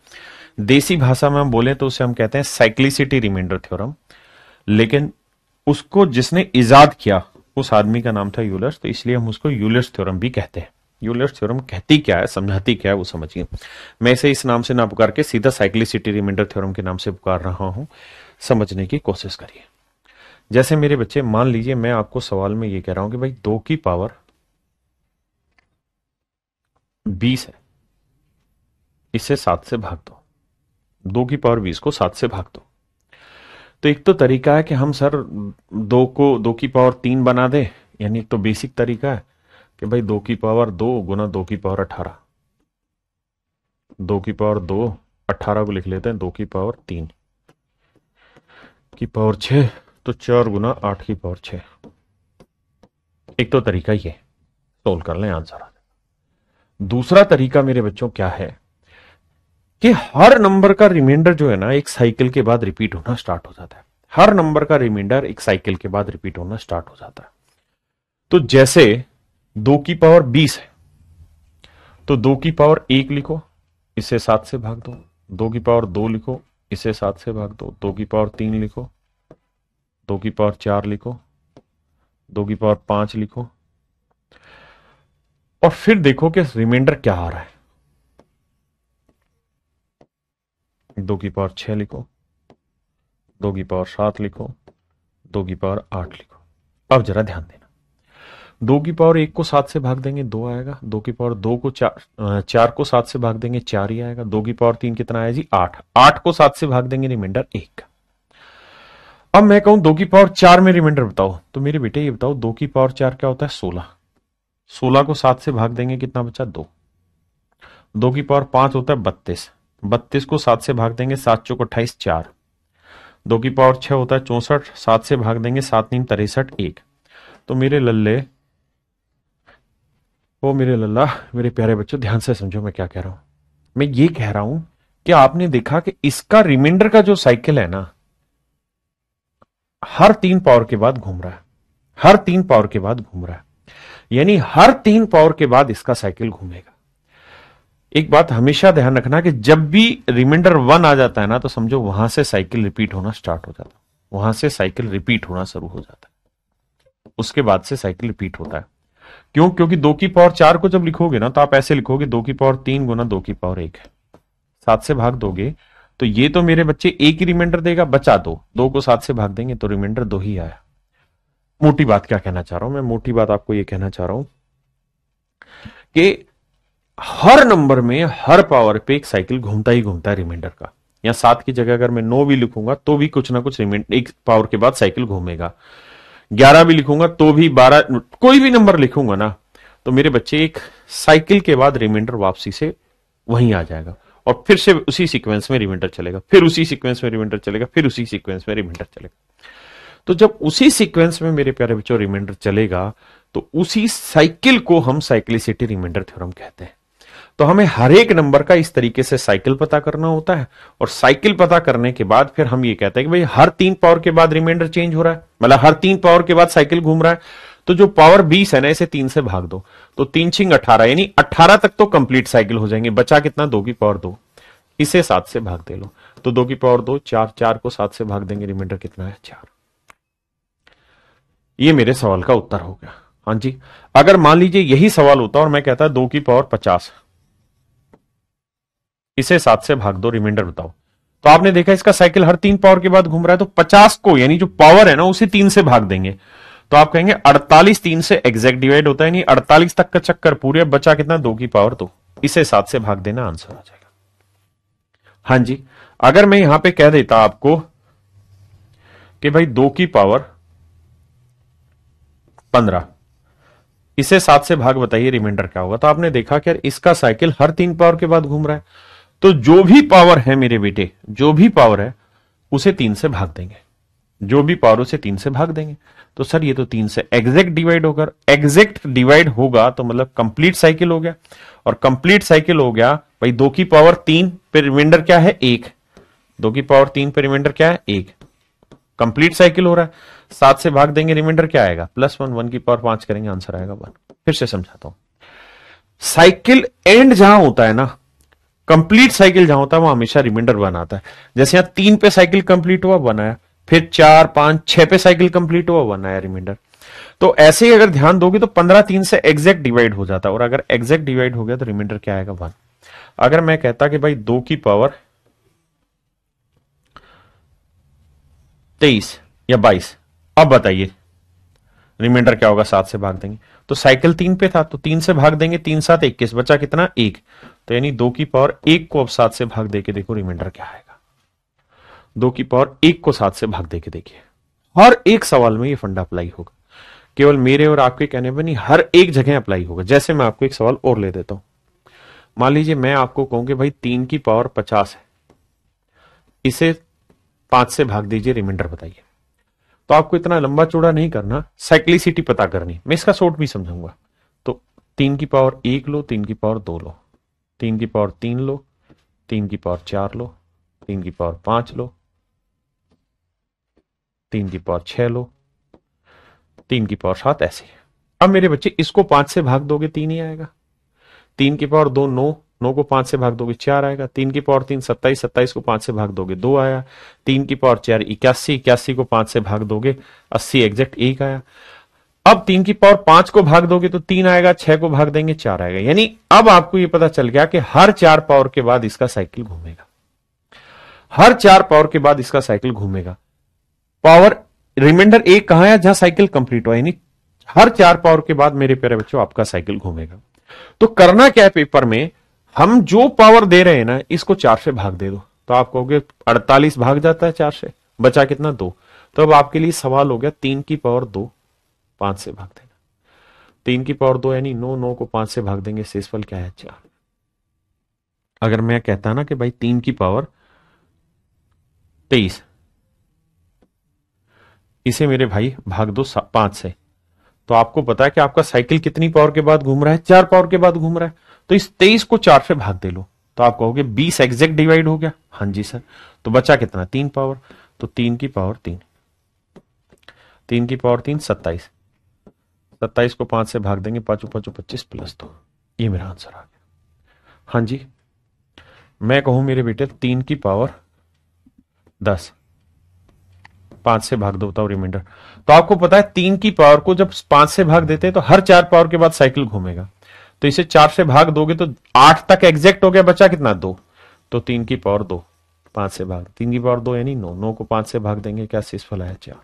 देसी भाषा में हम बोले तो उसे हम कहते हैं साइक्लिसिटी रिमाइंडर थ्योरम। लेकिन उसको जिसने इजाद किया उस आदमी का नाम था यूलर्स, तो इसलिए हम उसको यूलर्स थ्योरम भी कहते हैं। यूलर्स थ्योरम कहती क्या है, समझाती क्या है, वो समझिए। मैं इसे इस नाम से ना पुकार के सीधा साइक्लिसिटी रिमाइंडर थ्योरम के नाम से पुकार रहा हूं, समझने की कोशिश करिए। जैसे मेरे बच्चे, मान लीजिए मैं आपको सवाल में ये कह रहा हूं कि भाई 2 की पावर 20 है, इसे 7 से भाग दो। 2 की पावर 20 को 7 से भाग दो। तो एक तो तरीका है कि हम सर 2 को 2 की पावर 3 बना दे, यानी एक तो बेसिक तरीका है कि भाई 2 की पावर 2 गुना 2 की पावर 18। 2 की पावर 2, 18 को लिख लेते हैं 2 की पावर 3 की पावर 6, तो 4 गुना 8 की पावर 6। एक तो तरीका ये, सोल्व कर लें, आंसर आ जाए। दूसरा तरीका मेरे बच्चों क्या है कि हर नंबर का रिमाइंडर जो है ना एक साइकिल के बाद रिपीट होना स्टार्ट हो जाता है। हर नंबर का रिमाइंडर एक साइकिल के बाद रिपीट होना स्टार्ट हो जाता है। तो जैसे 2 की पावर 20 है, तो 2 की पावर 1 लिखो, इसे 7 से भाग दो। 2 की पावर 2 लिखो, इसे 7 से भाग दो। 2 की पावर 3 लिखो, 2 की पावर 4 लिखो, 2 की पावर 5 लिखो, और फिर देखो कि रिमाइंडर क्या आ रहा है। 2 की पावर 6 लिखो, 2 की पावर 7 लिखो, 2 की पावर 8 लिखो। अब जरा ध्यान देना, 2 की पावर 1 को 7 से भाग देंगे 2 आएगा। 2 की पावर 2 को 4 को 7 से भाग देंगे 4 ही आएगा। 2 की पावर 3 कितना आया जी? 8। 8 को 7 से भाग देंगे रिमाइंडर 1। अब मैं कहूं 2 की पावर 4 में रिमाइंडर बताओ, तो मेरे बेटे ये बताओ 2 की पावर 4 क्या होता है? 16। 16 को 7 से भाग देंगे, कितना बचा? 2। 2 की पावर 5 होता है 32। 32 को 7 से भाग देंगे, 7 चौक 28, 4। 2 की पावर 6 होता है 64। 7 से भाग देंगे, 7 नीम 63, 1। तो मेरे लल्ले, ओ मेरे लल्ला, मेरे प्यारे बच्चों ध्यान से समझो मैं क्या कह रहा हूं। मैं ये कह रहा हूं कि आपने देखा कि इसका रिमाइंडर का जो साइकिल है ना, हर 3 पावर के बाद घूम रहा है। हर 3 पावर के बाद घूम रहा है, यानी हर 3 पावर के बाद इसका साइकिल घूमेगा। एक बात हमेशा ध्यान रखना कि जब भी रिमाइंडर 1 आ जाता है ना, तो समझो वहां से साइकिल रिपीट होना स्टार्ट हो जाता है। वहां से साइकिल रिपीट होना शुरू हो जाता है, उसके बाद से साइकिल रिपीट होता है। क्यों? क्योंकि 2 की पावर 4 को जब लिखोगे ना, तो आप ऐसे लिखोगे 2 की पावर 3 गुना 2 की पावर 1 है। 7 से भाग दोगे तो ये तो मेरे बच्चे एक ही रिमाइंडर देगा, बचा 2। 2 को 7 से भाग देंगे तो रिमाइंडर 2 ही आया। मोटी बात क्या कहना चाह रहा हूं मैं? मोटी बात आपको ये कहना चाह रहा हूं कि हर नंबर में हर पावर पे एक साइकिल घूमता ही घूमता है रिमाइंडर का। या 7 की जगह अगर मैं 9 भी लिखूंगा तो भी कुछ ना कुछ रिमाइंडर एक पावर के बाद साइकिल घूमेगा। 11 भी लिखूंगा तो भी, 12, कोई भी नंबर लिखूंगा ना, तो मेरे बच्चे एक साइकिल के बाद रिमाइंडर वापसी से वहीं आ जाएगा, और फिर से उसी सीक्वेंस में रिमाइंडर चलेगा, फिर उसी सीक्वेंस में रिमाइंडर चलेगा, फिर उसी सीक्वेंस में रिमाइंडर चलेगा। तो जब उसी सीक्वेंस में मेरे प्यारे बच्चों रिमाइंडर चलेगा, तो उसी साइकिल को हम साइक्लिसिटी रिमाइंडर थ्योरम कहते हैं। तो हमें हर एक नंबर का इस तरीके से साइकिल पता करना होता है, और साइकिल पता करने के बाद फिर हम ये कहते हैं कि भाई हर 3 पावर के बाद रिमाइंडर चेंज हो रहा है, मतलब हर 3 पावर के बाद साइकिल घूम रहा है। तो जो पावर 20 है ना, इसे 3 से भाग दो, तो 3 छिंग 18, यानी 18 तक तो कंप्लीट साइकिल हो जाएंगे। बचा कितना? 2 की पावर 2, इसे 7 से भाग दे लो, तो 2 की पावर 2, 4। 4 को 7 से भाग देंगे, रिमाइंडर कितना है? 4। ये मेरे सवाल का उत्तर हो गया। हाँ जी, अगर मान लीजिए यही सवाल होता और मैं कहता 2 की पावर 50, इसे 7 से भाग दो, रिमाइंडर बताओ, तो आपने देखा इसका साइकिल हर 3 पावर के बाद घूम रहा है। तो 50 को, यानी जो पावर है ना, उसे 3 से भाग देंगे, तो आप कहेंगे 48 3 से एग्जैक्ट डिवाइड होता है, नहीं 48 तक का चक्कर पूरे। बचा कितना? 2 की पावर 2, इसे 7 से भाग देना, आंसर आ जाएगा। हाँ जी, अगर मैं यहां पे कह देता आपको कि भाई 2 की पावर 15, इसे 7 से भाग, बताइए रिमाइंडर क्या होगा। तो आपने देखा कि यार इसका साइकिल हर 3 पावर के बाद घूम रहा है। तो जो भी पावर है मेरे बेटे, जो भी पावर है, उसे 3 से भाग देंगे, जो भी पावर उसे 3 से भाग देंगे। तो सर ये तो 3 से एग्जैक्ट डिवाइड होगा, एग्जैक्ट डिवाइड होगा तो मतलब कंप्लीट साइकिल हो गया, और कंप्लीट साइकिल हो गया भाई 2 की पावर 3 पे रिमाइंडर क्या है 1, 2 की पावर 3 पे रिमाइंडर क्या है 1, कंप्लीट साइकिल हो रहा है। 7 से भाग देंगे रिमाइंडर क्या आएगा +1, 1 की पावर 5 करेंगे आंसर आएगा 1। फिर से समझाता हूं, साइकिल एंड जहां होता है ना, कंप्लीट साइकिल जहां होता है वहां हमेशा रिमाइंडर 1 आता है। जैसे यहां 3 पे साइकिल कंप्लीट हुआ 1 आया, फिर 4, 5, 6 पे साइकिल कंप्लीट हुआ 1 आया रिमाइंडर। तो ऐसे ही अगर ध्यान दोगे तो 15 3 से एग्जैक्ट डिवाइड हो जाता है, और अगर एग्जैक्ट डिवाइड हो गया तो रिमाइंडर क्या आएगा 1। अगर मैं कहता कि भाई 2 की पावर 23 या 22, अब बताइए रिमाइंडर क्या होगा, 7 से भाग देंगे। तो साइकिल 3 पे था तो 3 से भाग देंगे, 3 7 21, बचा कितना 1। तो यानी 2 की पावर 1 को अब 7 से भाग देके देखो रिमाइंडर क्या आएगा। 2 की पावर 1 को 7 से भाग देके देखिए, हर एक सवाल में ये फंडा अप्लाई होगा, केवल मेरे और आपके कहने पर नहीं, हर एक जगह अप्लाई होगा। जैसे मैं आपको एक सवाल और ले देता हूं, मान लीजिए मैं आपको कहूं कि भाई 3 की पावर 50 है, इसे 5 से भाग दीजिए रिमाइंडर बताइए। तो आपको इतना लंबा चौड़ा नहीं करना, साइक्लिसिटी पता करनी, मैं इसका शॉर्ट भी समझाऊंगा। तो 3 की पावर 1 लो, 3 की पावर 2 लो, 3 की पावर 3 लो, 3 की पावर 4 लो, 3 की पावर 5 लो, 3 की पावर 6 लो, 3 की पावर 7, ऐसे। अब मेरे बच्चे इसको 5 से भाग दोगे 3 ही आएगा, 3 की पावर 2 9, 9 को 5 से भाग दोगे 4 आएगा, 3 की पावर 3 27, 27 को 5 से भाग दोगे 2 आया, 3 की पावर 4 81, 81 को 5 से भाग दोगे 80 एग्जैक्ट 1 आया। अब 3 की पावर 5 को भाग दोगे तो 3 आएगा, 6 को भाग देंगे 4 आएगा। यानी अब आपको यह पता चल गया कि हर 4 पावर के बाद इसका साइकिल घूमेगा, हर 4 पावर के बाद इसका साइकिल घूमेगा। पावर रिमाइंडर 1 कहां है, जहां साइकिल कंप्लीट हुआ, यानी हर 4 पावर के बाद मेरे प्यारे बच्चों आपका साइकिल घूमेगा। तो करना क्या है पेपर में, हम जो पावर दे रहे हैं ना इसको 4 से भाग दे दो, तो आप कहोगे 48 भाग जाता है 4 से, बचा कितना 2। तो अब आपके लिए सवाल हो गया 3 की पावर 2 5 से भाग देना, 3 की पावर 2 यानी 9, 9 को 5 से भाग देंगे, शेषफल क्या है 4। अगर मैं कहता ना कि भाई 3 की पावर 23, इसे मेरे भाई भाग दो 5 से, तो आपको पता है कि आपका साइकिल कितनी पावर के बाद घूम रहा है, 4 पावर के बाद घूम रहा है। तो इस 23 को 4 से भाग दे लो, तो आप कहोगे 20 एग्जैक्ट डिवाइड हो गया, हाँ जी सर। तो बचा कितना 3 पावर, तो 3 की पावर 3, 3 की पावर 3 27, 27 को 5 से भाग देंगे, 5 5 25 +2, ये मेरा आंसर आ गया। हाँ जी, मैं कहूं मेरे बेटे 3 की पावर 10 5 से भाग दो, बताओ रिमाइंडर। तो आपको पता है 3 की पावर को जब 5 से भाग देते हैं तो हर 4 पावर के बाद साइकिल घूमेगा। तो इसे 4 से भाग दोगे तो 8 तक एग्जैक्ट हो गया, बचा कितना 2। तो 3 की पावर 2 5 से भाग, 3 की पावर 2 यानी 9, 9 को 5 से भाग देंगे, क्या शेषफल आया 4।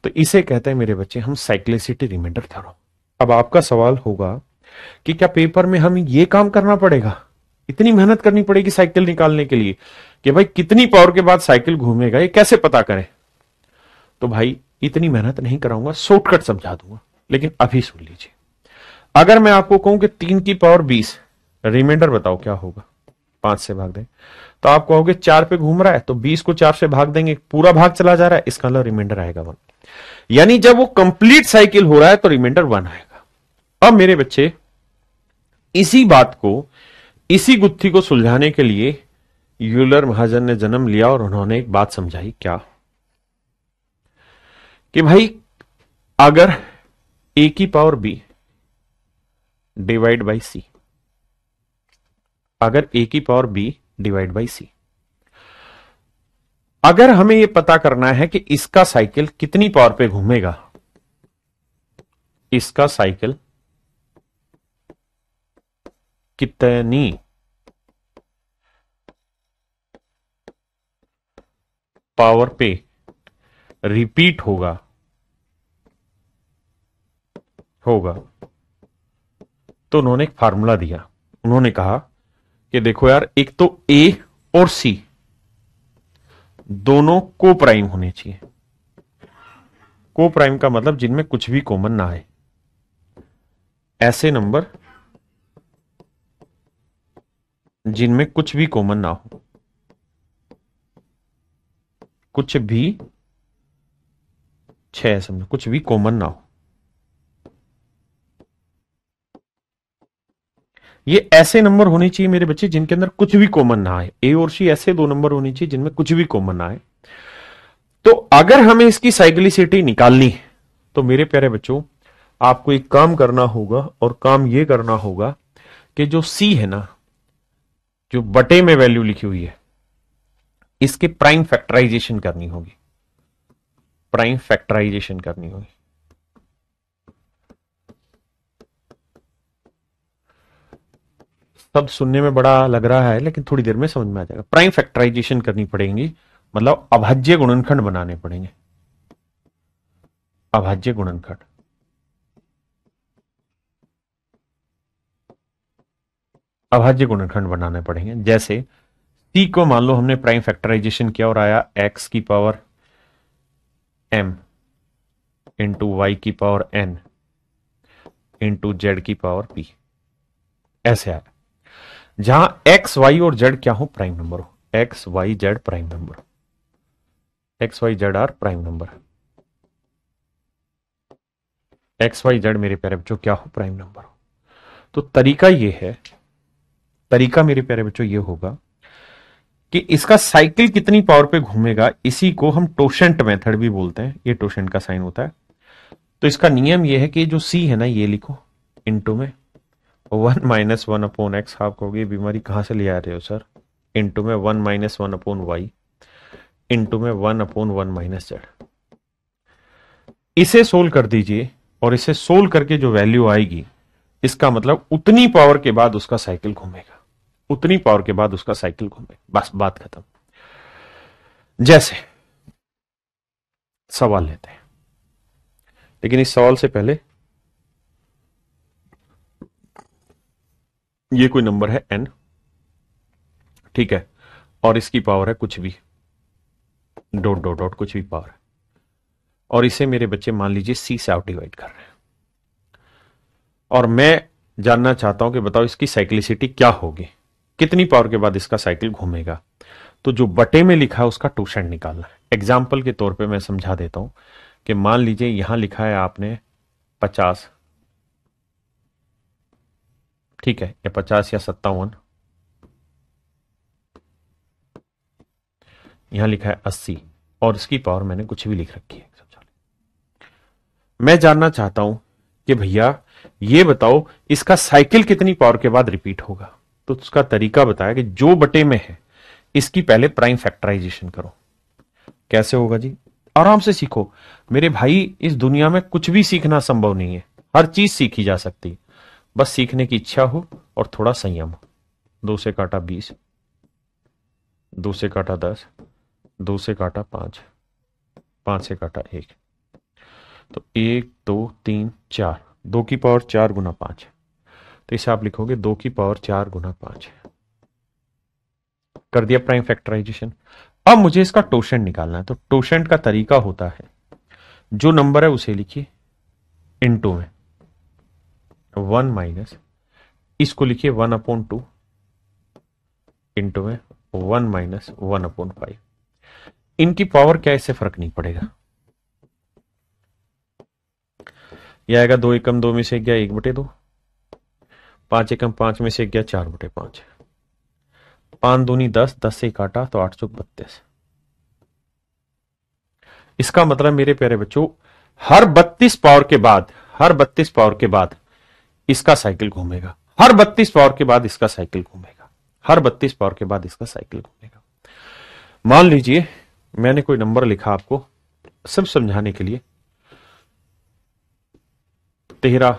तो इसे कहते हैं मेरे बच्चे हम साइक्लिसिटी रिमाइंडर थ्योरम। अब आपका सवाल होगा कि क्या पेपर में हम ये काम करना पड़ेगा, इतनी मेहनत करनी पड़ेगी साइकिल निकालने के लिए कि भाई कितनी पावर के बाद साइकिल घूमेगा, ये कैसे पता करें। तो भाई इतनी मेहनत नहीं कराऊंगा, शॉर्टकट समझा दूंगा, लेकिन अभी सुन लीजिए। अगर मैं आपको कहूं कि 3 की पावर 20, रिमाइंडर बताओ क्या होगा, 5 से भाग दें, तो आप कहोगे 4 पे घूम रहा है तो 20 को 4 से भाग देंगे, पूरा भाग चला जा रहा है, इसका मतलब रिमाइंडर आएगा 1। यानी जब वो कंप्लीट साइकिल हो रहा है तो रिमाइंडर 1 आएगा। अब मेरे बच्चे इसी बात को, इसी गुत्थी को सुलझाने के लिए यूलर महाजन ने जन्म लिया और उन्होंने एक बात समझाई, क्या कि भाई अगर a की पावर b डिवाइड बाई सी, अगर a की पावर b डिवाइड बाई सी, अगर हमें यह पता करना है कि इसका साइकिल कितनी पावर पे घूमेगा, इसका साइकिल कितनी पावर पे रिपीट होगा तो उन्होंने एक फार्मूला दिया। उन्होंने कहा कि देखो यार, एक तो ए और सी दोनों को प्राइम होने चाहिए। को प्राइम का मतलब जिनमें कुछ भी कॉमन ना आए, ऐसे नंबर जिनमें कुछ भी कॉमन ना हो। कुछ भी 6 समझो, कुछ भी कॉमन ना हो। ये ऐसे नंबर होने चाहिए मेरे बच्चे जिनके अंदर कुछ भी कॉमन ना आए। ए और सी ऐसे दो नंबर होने चाहिए जिनमें कुछ भी कॉमन ना आए। तो अगर हमें इसकी साइक्लिसिटी निकालनी है तो मेरे प्यारे बच्चों आपको एक काम करना होगा, और काम ये करना होगा कि जो सी है ना, जो बटे में वैल्यू लिखी हुई है, इसके प्राइम फैक्टराइजेशन करनी होगी। प्राइम फैक्टराइजेशन करनी होगी। सब सुनने में बड़ा लग रहा है लेकिन थोड़ी देर में समझ में आ जाएगा। प्राइम फैक्टराइजेशन करनी पड़ेगी, मतलब अभाज्य गुणनखंड बनाने पड़ेंगे। अभाज्य गुणनखंड, अभाज्य गुणनखंड बनाने पड़ेंगे। जैसे सी को मान लो हमने प्राइम फैक्टराइजेशन किया और आया एक्स की पावर m इंटू वाई की पावर n इंटू जेड की पावर p, ऐसे आया। जहां x y और z क्या हो, प्राइम नंबर हो। x y z prime number, x y z are prime number. x y z मेरे प्यारे बच्चों क्या हो, प्राइम नंबर हो। तो तरीका ये है, तरीका मेरे प्यारे बच्चों ये होगा कि इसका साइकिल कितनी पावर पे घूमेगा, इसी को हम टोशेंट मेथड भी बोलते हैं। ये टोशेंट का साइन होता है। तो इसका नियम ये है कि जो सी है ना, ये लिखो इंटू में 1 माइनस 1 अपॉन एक्स। आप कहोगे बीमारी कहां से ले आ रहे हो सर। इंटू में 1 माइनस 1 अपॉन वाई इंटू में 1 अपॉन 1 माइनस जेड। इसे सोल्व कर दीजिए और इसे सोल्व करके जो वैल्यू आएगी, इसका मतलब उतनी पावर के बाद उसका साइकिल घूमेगा, उतनी पावर के बाद उसका साइकिल घूमेगा। बस बात खत्म। जैसे सवाल लेते हैं, लेकिन इस सवाल से पहले ये कोई नंबर है n, ठीक है, और इसकी पावर है कुछ भी, डॉट डॉट डॉट कुछ भी पावर है, और इसे मेरे बच्चे मान लीजिए c से आप डिवाइड कर रहे हैं, और मैं जानना चाहता हूं कि बताओ इसकी साइक्लिसिटी क्या होगी, कितनी पावर के बाद इसका साइकिल घूमेगा। तो जो बटे में लिखा है उसका टोशेंट निकालना है। एग्जाम्पल के तौर पे मैं समझा देता हूं कि मान लीजिए यहां लिखा है आपने 50, ठीक है, या 50 या 57, यहां लिखा है 80, और इसकी पावर मैंने कुछ भी लिख रखी है। मैं जानना चाहता हूं कि भैया ये बताओ इसका साइकिल कितनी पावर के बाद रिपीट होगा। तो उसका तरीका बताया कि जो बटे में है इसकी पहले प्राइम फैक्टराइजेशन करो। कैसे होगा जी, आराम से सीखो मेरे भाई। इस दुनिया में कुछ भी सीखना संभव नहीं है, हर चीज सीखी जा सकती है, बस सीखने की इच्छा हो और थोड़ा संयम हो। 2 से काटा 20, 2 से काटा 10, 2 से काटा 5, 5 से काटा 1, तो 1 2 3 4, 2 की पावर 4 गुना 5, तो इसे आप लिखोगे 2 की पावर 4 गुना 5। कर दिया प्राइम फैक्टराइजेशन। अब मुझे इसका टोशेंट निकालना है। तो टोशेंट का तरीका होता है, जो नंबर है उसे लिखिए इनटू में 1 माइनस, इसको लिखिए 1 अपॉन 2 इंटू में 1 माइनस 1 अपॉन 5। इनकी पावर क्या, इससे फर्क नहीं पड़ेगा। यह आएगा 2 एकम 2 में से गया 1/2, 5 एकम 5 में से गया 4/5, 5 दूनी 10, 10 से काटा तो 8 चौक 32। इसका मतलब मेरे प्यारे बच्चों हर 32 पावर के बाद, हर 32 पावर के बाद इसका साइकिल घूमेगा, हर 32 पावर के बाद इसका साइकिल घूमेगा, हर 32 पावर के बाद इसका साइकिल घूमेगा। मान लीजिए मैंने कोई नंबर लिखा आपको सब समझाने के लिए, 13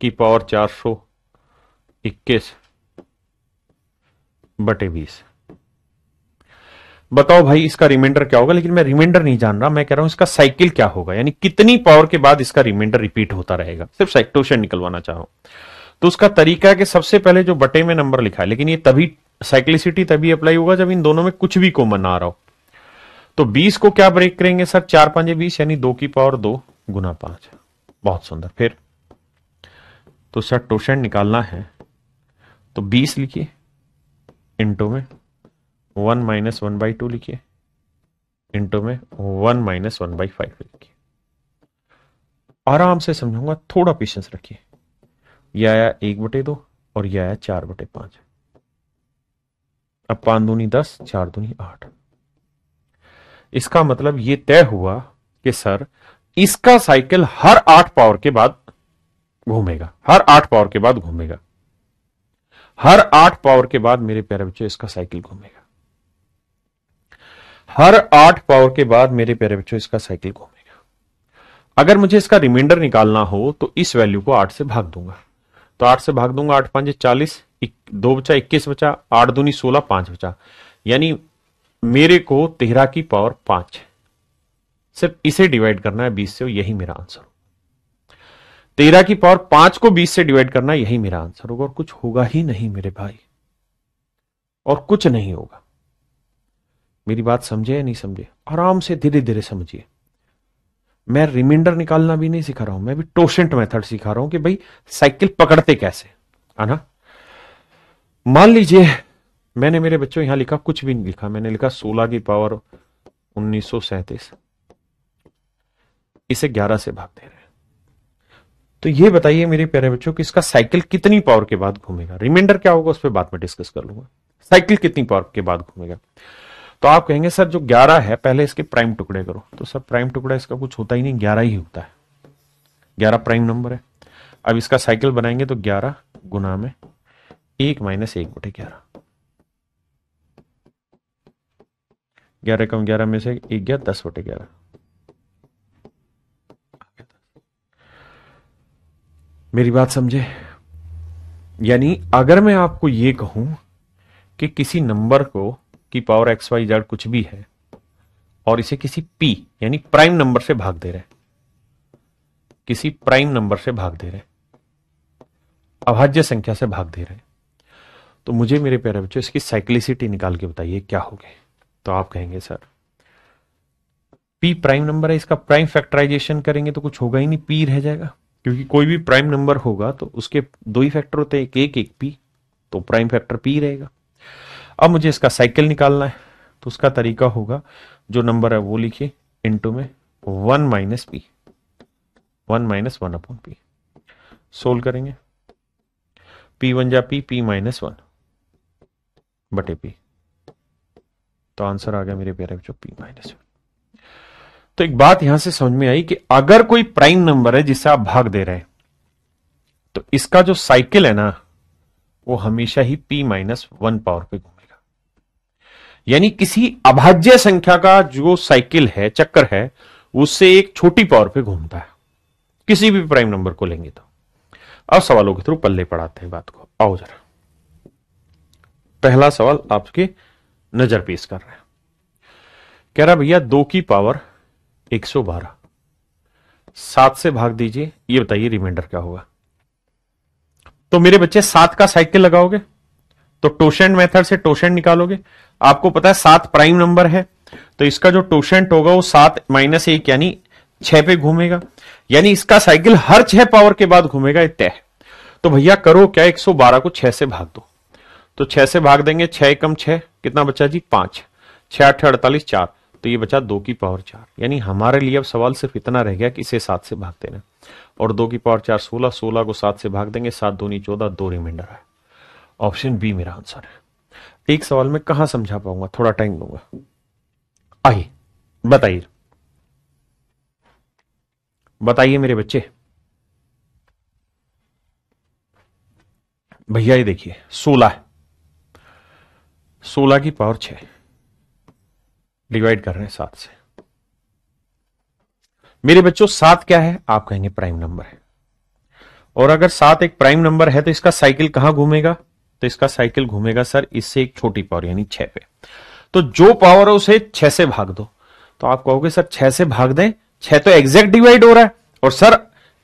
की पावर 421 बटे 20। बताओ भाई इसका रिमाइंडर क्या होगा। लेकिन मैं रिमाइंडर नहीं जान रहा, मैं कह रहा हूं इसका साइकिल क्या होगा, यानी कितनी पावर के बाद इसका रिमाइंडर रिपीट होता रहेगा। सिर्फ साइक्टोशन निकलवाना चाह रहा हूं। तो उसका तरीका है कि सबसे पहले जो बटे में नंबर लिखा है, लेकिन ये तभी साइक्लिसिटी तभी अप्लाई होगा जब इन दोनों में कुछ भी कॉमन आ रहा हो। तो 20 को क्या ब्रेक करेंगे सर, 4 5 20, यानी 2 की पावर 2 गुना 5। बहुत सुंदर। फिर तो सर टोशेंट निकालना है तो 20 लिखिए इंटू में 1 माइनस 1/2 लिखिए इंटू में 1 - 1/5 लिखिए। आराम से समझाऊंगा, थोड़ा पेशेंस रखिए। यह आया 1/2 और यह आया 4/5। अब 5 दूनी 10, 4 दूनी 8। इसका मतलब ये तय हुआ कि सर इसका साइकिल हर 8 पावर के बाद घूमेगा, हर 8 पावर के बाद घूमेगा, हर 8 पावर के बाद मेरे प्यारे बच्चों इसका साइकिल घूमेगा, हर 8 पावर के बाद मेरे प्यारे बच्चों इसका साइकिल घूमेगा। अगर मुझे इसका रिमाइंडर निकालना हो तो इस वैल्यू को 8 से भाग दूंगा, तो 8 से भाग दूंगा, 8 5 40, 2 बचा 21 बचा, 8 दूनी 16, 5 बचा, यानी मेरे को 13 की पावर 5 सिर्फ इसे डिवाइड करना है 20 से, यही मेरा आंसर होगा। 13 की पावर 5 को 20 से डिवाइड करना, यही मेरा आंसर होगा, और कुछ होगा ही नहीं मेरे भाई, और कुछ नहीं होगा। मेरी बात समझे या नहीं समझे? आराम से धीरे धीरे समझिए। मैं रिमाइंडर निकालना भी नहीं सिखा रहा हूं, मैं भी टोशेंट मेथड सिखा रहा हूं कि भाई साइकिल पकड़ते कैसे, है ना। मान लीजिए मैंने मेरे बच्चों यहां लिखा, कुछ भी नहीं लिखा, मैंने लिखा 16 की पावर 1937, इसे 11 से भाग दे रहे हैं। तो ये बताइए मेरे प्यारे बच्चों कि इसका साइकिल कितनी पावर के बाद घूमेगा। रिमाइंडर क्या होगा उस पर बाद में डिस्कस कर लूंगा, साइकिल कितनी पावर के बाद घूमेगा। तो आप कहेंगे सर जो 11 है पहले इसके प्राइम टुकड़े करो, तो सर प्राइम टुकड़ा इसका कुछ होता ही नहीं, 11 ही होता है, 11 प्राइम नंबर है। अब इसका साइकिल बनाएंगे तो 11 गुना में 1 - 1/11, 11 कम 11 में से 1 गया, 10/11। मेरी बात समझे? यानी अगर मैं आपको यह कहूं कि किसी नंबर को की पावर XYZ कुछ भी है और इसे किसी P यानी प्राइम नंबर से भाग दे रहे हैं, किसी प्राइम नंबर से भाग दे रहे हैं, अभाज्य संख्या से भाग दे रहे हैं, तो मुझे मेरे प्यारे बच्चों इसकी साइक्लिसिटी निकाल के बताइए क्या होगी। तो आप कहेंगे सर P प्राइम नंबर है, इसका प्राइम फैक्टराइजेशन करेंगे तो कुछ होगा ही नहीं, P रह जाएगा, क्योंकि कोई भी प्राइम नंबर होगा तो उसके 2 ही फैक्टर होते हैं, एक P, तो प्राइम फैक्टर P रहेगा। अब मुझे इसका साइकिल निकालना है, तो उसका तरीका होगा जो नंबर है वो लिखिए इनटू में 1 - P, 1 - 1/P, सोल्व करेंगे, P1 जा P, P - 1 बटे P, तो आंसर आ गया मेरे प्यारे बच्चों P - 1। तो एक बात यहां से समझ में आई कि अगर कोई प्राइम नंबर है जिसे आप भाग दे रहे हैं तो इसका जो साइकिल है ना वो हमेशा ही P - 1 पावर पे घूमेगा। यानी किसी अभाज्य संख्या का जो साइकिल है, चक्कर है, उससे एक छोटी पावर पे घूमता है, किसी भी प्राइम नंबर को लेंगे तो। अब सवालों के थ्रू पल्ले पढ़ाते हैं बात को। आओ जरा, पहला सवाल आपके नजर पेश कर रहे हैं। कह रहा भैया 2 की पावर 112, 7 से भाग दीजिए, ये बताइए रिमाइंडर क्या होगा। तो मेरे बच्चे 7 का साइकिल लगाओगे तो टोशेंट मेथड से टोशेंट निकालोगे। आपको पता है 7 प्राइम नंबर है, तो इसका जो टोशेंट होगा वो 7 - 1 यानी 6 पे घूमेगा, यानी इसका साइकिल हर 6 पावर के बाद घूमेगा, तय। तो भैया करो क्या, 112 को 6 से भाग दो, तो 6 से भाग देंगे, 6 कम 6 कितना बचा जी 5, 6 8 48 4, तो ये बचा 2 की पावर 4। यानी हमारे लिए अब सवाल सिर्फ इतना रह गया कि इसे 7 से भाग देना, और 2 की पावर 4 16, 16 को 7 से भाग देंगे, 7 दूनी 14, 2 रिमाइंडर है। ऑप्शन बी मेरा आंसर है। एक सवाल में कहां समझा पाऊंगा, थोड़ा टाइम दूंगा। आइए बताइए, बताइए मेरे बच्चे। भैया ये देखिए 16 है, 16 की पावर 6 डिवाइड कर रहे हैं 7 से। मेरे बच्चों 7 क्या है, आप कहेंगे प्राइम नंबर है, और अगर 7 एक प्राइम नंबर है तो इसका साइकिल कहां घूमेगा, तो इसका साइकिल घूमेगा सर इससे एक छोटी पावर यानी 6 पे। तो जो पावर है उसे 6 से भाग दो, तो आप कहोगे सर 6 से भाग दें, 6 तो एग्जैक्ट डिवाइड हो रहा है, और सर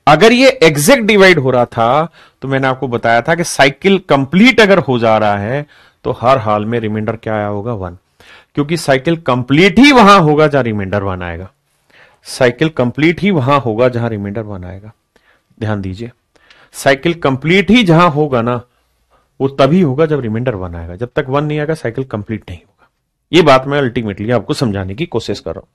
अगर ये एग्जैक्ट डिवाइड हो रहा था तो मैंने आपको बताया था कि साइकिल कंप्लीट अगर हो जा रहा है तो हर हाल में रिमाइंडर क्या आया होगा 1, क्योंकि साइकिल कंप्लीट ही वहां होगा जहां रिमाइंडर 1 आएगा, साइकिल कंप्लीट ही वहां होगा जहां रिमाइंडर 1 आएगा। ध्यान दीजिए, साइकिल कंप्लीट ही जहां होगा ना वो तभी होगा जब रिमाइंडर 1 आएगा, जब तक 1 नहीं आएगा साइकिल कंप्लीट नहीं होगा। ये बात मैं अल्टीमेटली आपको समझाने की कोशिश कर रहा हूं।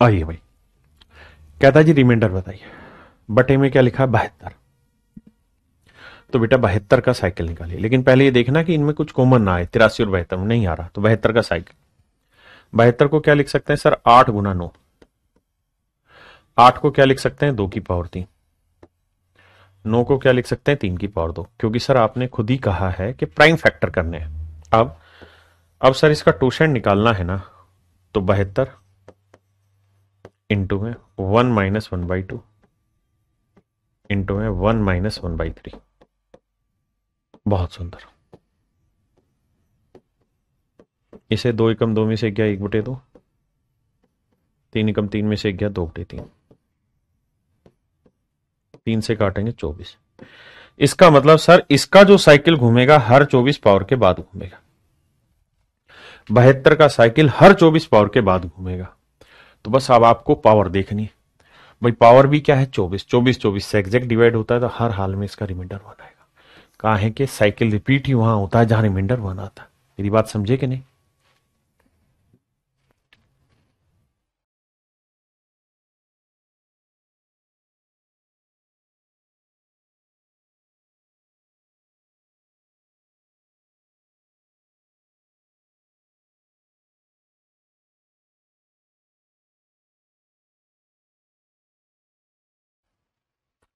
आइए भाई, कहता जी रिमाइंडर बताइए, बटे में क्या लिखा है 72। तो बेटा 72 का साइकिल निकालिए, लेकिन पहले ये देखना कि इनमें कुछ कॉमन ना आए। 83 और 72 में नहीं आ रहा, तो 72 का साइकिल। 72 को क्या लिख सकते हैं सर, 8 गुना 9। 8 को क्या लिख सकते हैं, 2 की पावर 3। 9 को क्या लिख सकते हैं, 3 की पावर 2, क्योंकि सर आपने खुद ही कहा है कि प्राइम फैक्टर करने हैं। अब सर इसका टोशेंट निकालना है ना, तो 72 इंटू में 1 - 1/2 इंटू में 1 - 1/3। बहुत सुंदर। इसे 2 एकम 2 में से गया 1/2, 3 एकम 3 में से गया 2/3, 3 से काटेंगे 24। इसका मतलब सर इसका जो साइकिल घूमेगा हर 24 पावर के बाद घूमेगा। 72 का साइकिल हर 24 पावर के बाद घूमेगा। तो बस अब आपको पावर देखनी। भाई पावर भी क्या है, 24। 24 24 से एग्जैक्ट डिवाइड होता है, तो हर हाल में इसका रिमाइंडर 1 आएगा। कहा है कि साइकिल रिपीट ही वहां होता है जहां रिमाइंडर 1 आता है। मेरी बात समझे कि नहीं?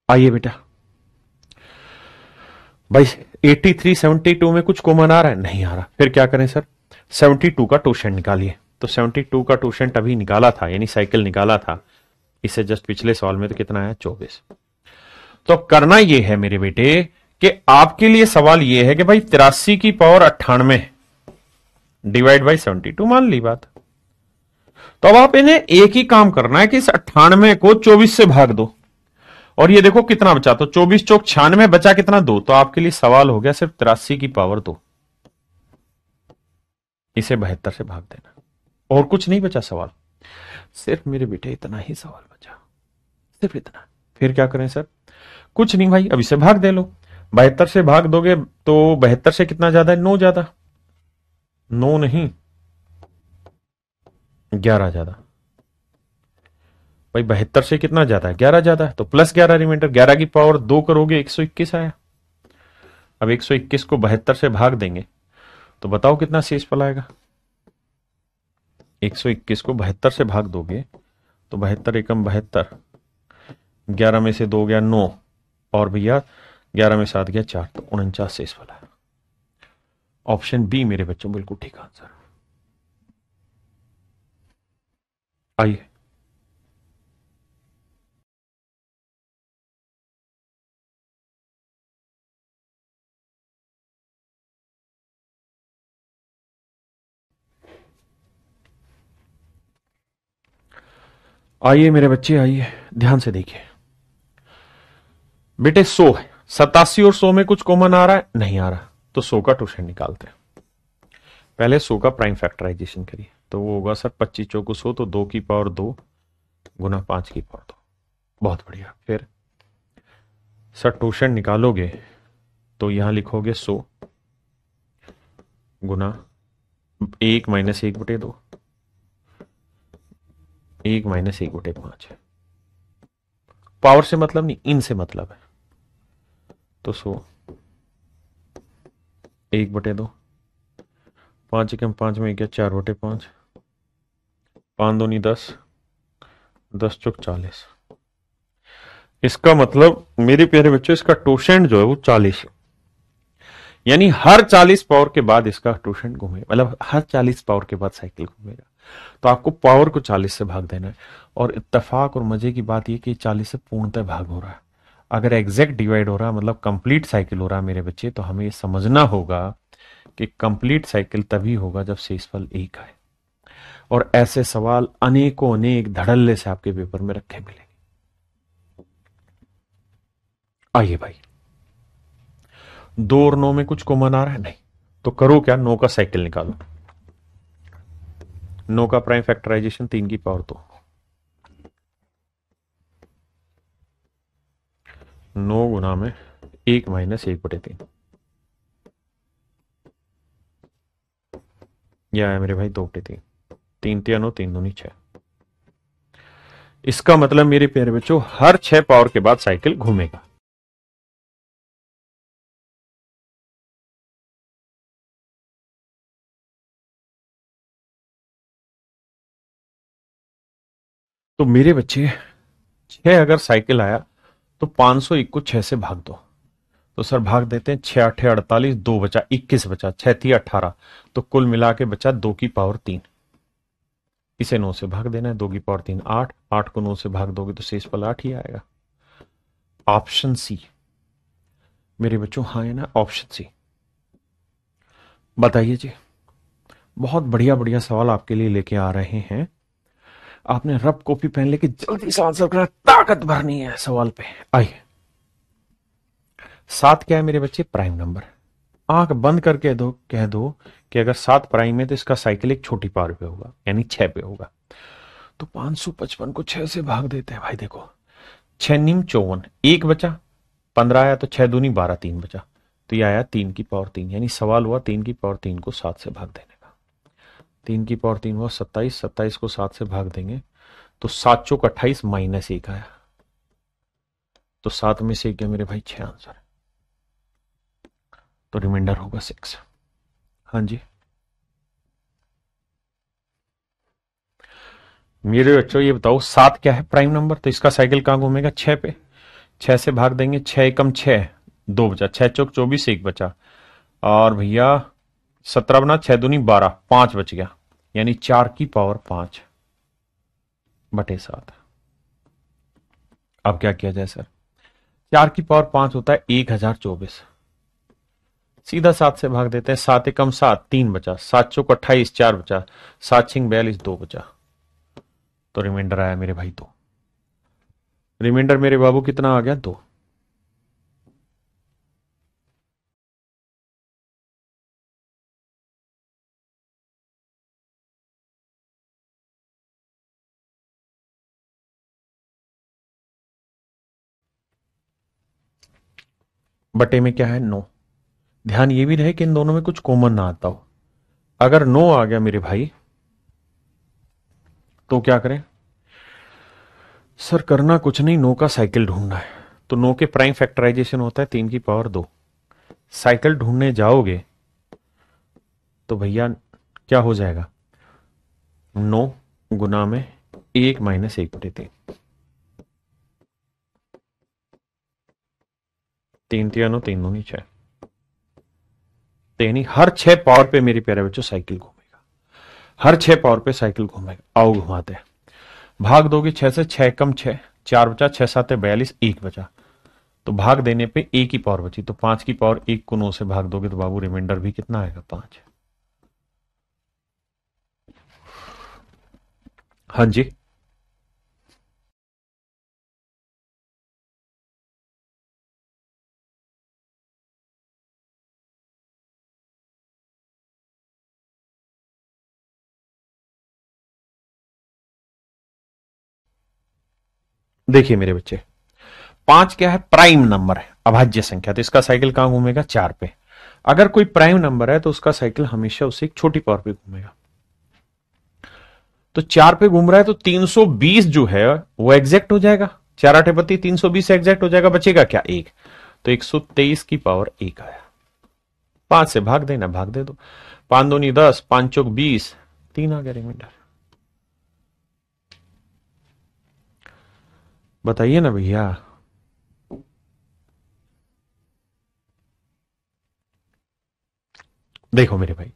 आइए बेटा भाई, 83 72 में कुछ कॉमन आ रहा है, नहीं आ रहा, फिर क्या करें सर, 72 का टोशेंट निकालिए। तो 72 का टोशेंट अभी निकाला था, यानी साइकिल निकाला था, इसे जस्ट पिछले सवाल में, तो कितना है 24। तो अब करना यह है मेरे बेटे कि आपके लिए सवाल यह है कि भाई 83 की पावर 98 डिवाइड बाई 72, मान ली बात। तो अब आप इन्हें एक ही काम करना है कि इस 98 को 24 से भाग दो, और ये देखो कितना बचा, तो 24 चौक 96, बचा कितना 2। तो आपके लिए सवाल हो गया सिर्फ 83 की पावर 2, इसे 72 से भाग देना, और कुछ नहीं बचा सवाल। सिर्फ मेरे बेटे इतना ही सवाल बचा, सिर्फ इतना। फिर क्या करें सर, कुछ नहीं भाई, अब इसे भाग दे लो। 72 से भाग दोगे तो 72 से कितना ज्यादा है, 9 ज्यादा, 9 नहीं 11 ज्यादा। भाई 72 से कितना ज्यादा है, 11 ज्यादा है, तो प्लस 11 रिमाइंडर, 11 की पावर 2 करोगे 121 आया। अब 121 को 72 से भाग देंगे तो बताओ कितना शेष पलाएगा। 121 को 72 से भाग दोगे तो 72 एकम 72, 11 में से 2 गया 9, और भैया 11 में 7 गया 4, तो 49 शेष पलाया। ऑप्शन बी मेरे बच्चों बिल्कुल ठीक आंसर। आइए आइए मेरे बच्चे आइए, ध्यान से देखिए बेटे। 100 है, 87 और 100 में कुछ कॉमन आ रहा है, नहीं आ रहा, तो 100 का टोशन निकालते हैं। पहले 100 का प्राइम फैक्टराइजेशन करिए, तो वो होगा सर 25 चौको 100, तो 2 की पावर 2 गुना 5 की पावर 2। बहुत बढ़िया। फिर सर टोशन निकालोगे तो यहां लिखोगे 100 गुना 1 - 1/2, 1 - 1/5। पावर से मतलब नहीं, इन से मतलब है। तो 100 1/2, 5 एकम 5 में गया 4/5, 5 दूनी 10, 10 चौक 40। इसका मतलब मेरे प्यारे बच्चों, इसका टोशेंट जो है वो 40 है, यानी हर 40 पावर के बाद इसका टोशेंट घूमेगा, मतलब हर 40 पावर के बाद साइकिल घूमेगा। तो आपको पावर को 40 से भाग देना है, और इत्तेफाक और मजे की बात यह कि 40 से पूर्णतः भाग हो रहा है। अगर एग्जैक्ट डिवाइड हो रहा है, मतलब कंप्लीट साइकिल हो रहा है मेरे बच्चे, तो हमें ये समझना होगा कि कंप्लीट साइकिल तभी होगा जब शेषफल 1 आए। और ऐसे सवाल अनेकों अनेक धड़ल्ले से आपके पेपर में रखे मिलेंगे। आइए भाई, 2 और 9 में कुछ कॉमन आ रहा है, नहीं, तो करो क्या, 9 का साइकिल निकालो। 9 का प्राइम फैक्टराइजेशन 3 की पावर 2, 9 गुना में 1 माइनस 1/3, यह है मेरे भाई 2/3, 3 3 9, 3 दूनी 6। इसका मतलब मेरे प्यारे बच्चों हर 6 पावर के बाद साइकिल घूमेगा। तो मेरे बच्चे 6 अगर साइकिल आया तो 501 को 6 से भाग दो। तो सर भाग देते हैं, 6 8 48, 2 बचा 21 बचा, 6 3 18, तो कुल मिला के बचा 2 की पावर 3। इसे 9 से भाग देना है, 2 की पावर 3 8, 8 को 9 से भाग दोगे तो शेष पल 8 ही आएगा। ऑप्शन सी मेरे बच्चों, हाँ है ना, ऑप्शन सी। बताइए जी, बहुत बढ़िया बढ़िया सवाल आपके लिए लेके आ रहे हैं। आपने रब कॉपी पेन लेके जल्दी से आंसर करना, ताकत भरनी है सवाल पे। आइए, 7 क्या है मेरे बच्चे, प्राइम नंबर। आंख बंद करके दो, कह दो कि अगर 7 प्राइम है तो इसका साइकिल एक छोटी पावर पे होगा, यानी 6 पे होगा। तो 555 को 6 से भाग देते हैं भाई। देखो 6 नीम 54, 1 बचा, 15 आया तो 6 दूनी 12, 3 बचा, तो ये आया 3 की पावर 3। यानी सवाल हुआ 3 की पावर 3 को 7 से भाग देने का। 3 की पावर 3 हुआ 27, 27 को 7 से भाग देंगे तो 7 चौक 28 माइनस 1 आया। तो 7 में से क्या मेरे भाई, 6 आंसर, तो रिमाइंडर होगा 6। हाँ जी मेरे बच्चों, ये बताओ 7 क्या है, प्राइम नंबर, तो इसका साइकिल कहां घूमेगा, 6 पे। 6 से भाग देंगे, 6 एकम 6, 2 बचा, 6 चौक 24, 1 बचा, और भैया 17 बना, 6 दूनी 12, 5 बच गया, यानी 4 की पावर 5 बटे 7। अब क्या किया जाए सर, 4 की पावर 5 होता है 1024, सीधा 7 से भाग देते हैं, 7 एकम 7, 3 बचा, 7 चौक 28, 4 बचा, 7 छिंग 42, 2 बचा, तो रिमाइंडर आया मेरे भाई 2। रिमाइंडर मेरे बाबू कितना आ गया, 2। बटे में क्या है, 9। ध्यान ये भी रहे कि इन दोनों में कुछ कॉमन ना आता हो। अगर 9 आ गया मेरे भाई तो क्या करें सर, करना कुछ नहीं, 9 का साइकिल ढूंढना है। तो 9 के प्राइम फैक्टराइजेशन होता है 3 की पावर 2। साइकिल ढूंढने जाओगे तो भैया क्या हो जाएगा, 9 गुना में 1 माइनस 1/3, 3 3 9, 3 दूनी 6, यानी हर 6 पावर पे मेरे प्यारे बच्चों साइकिल घूमेगा। हर 6 पावर पे साइकिल घूमेगा। आओ घुमाते हैं, भाग दोगे 6 से, 6 कम 6, 4 बचा, 6 7 42, 1 बचा, तो भाग देने पे 1 की पावर बची, तो 5 की पावर 1 को 9 से भाग दोगे तो बाबू रिमाइंडर भी कितना आएगा, 5। हाँ जी देखिए मेरे बच्चे, 5 क्या है, प्राइम नंबर है, अभाज्य संख्या, तो इसका साइकिल कहां घूमेगा, 4 पे। अगर कोई प्राइम नंबर है तो उसका साइकिल हमेशा उससे एक छोटी पावर पे घूमेगा। तो 4 पे घूम रहा है तो 320 जो है वो एग्जैक्ट हो जाएगा, 4 8 32, 320 एग्जैक्ट हो जाएगा, बचेगा क्या, 1। तो 123 की पावर 1 आया। 5 से भाग देना, भाग दे दो, 5 दूनी 10, 5 चौक 20, 3 आ गया रिमाइंडर। बताइए ना भैया। देखो मेरे भाई,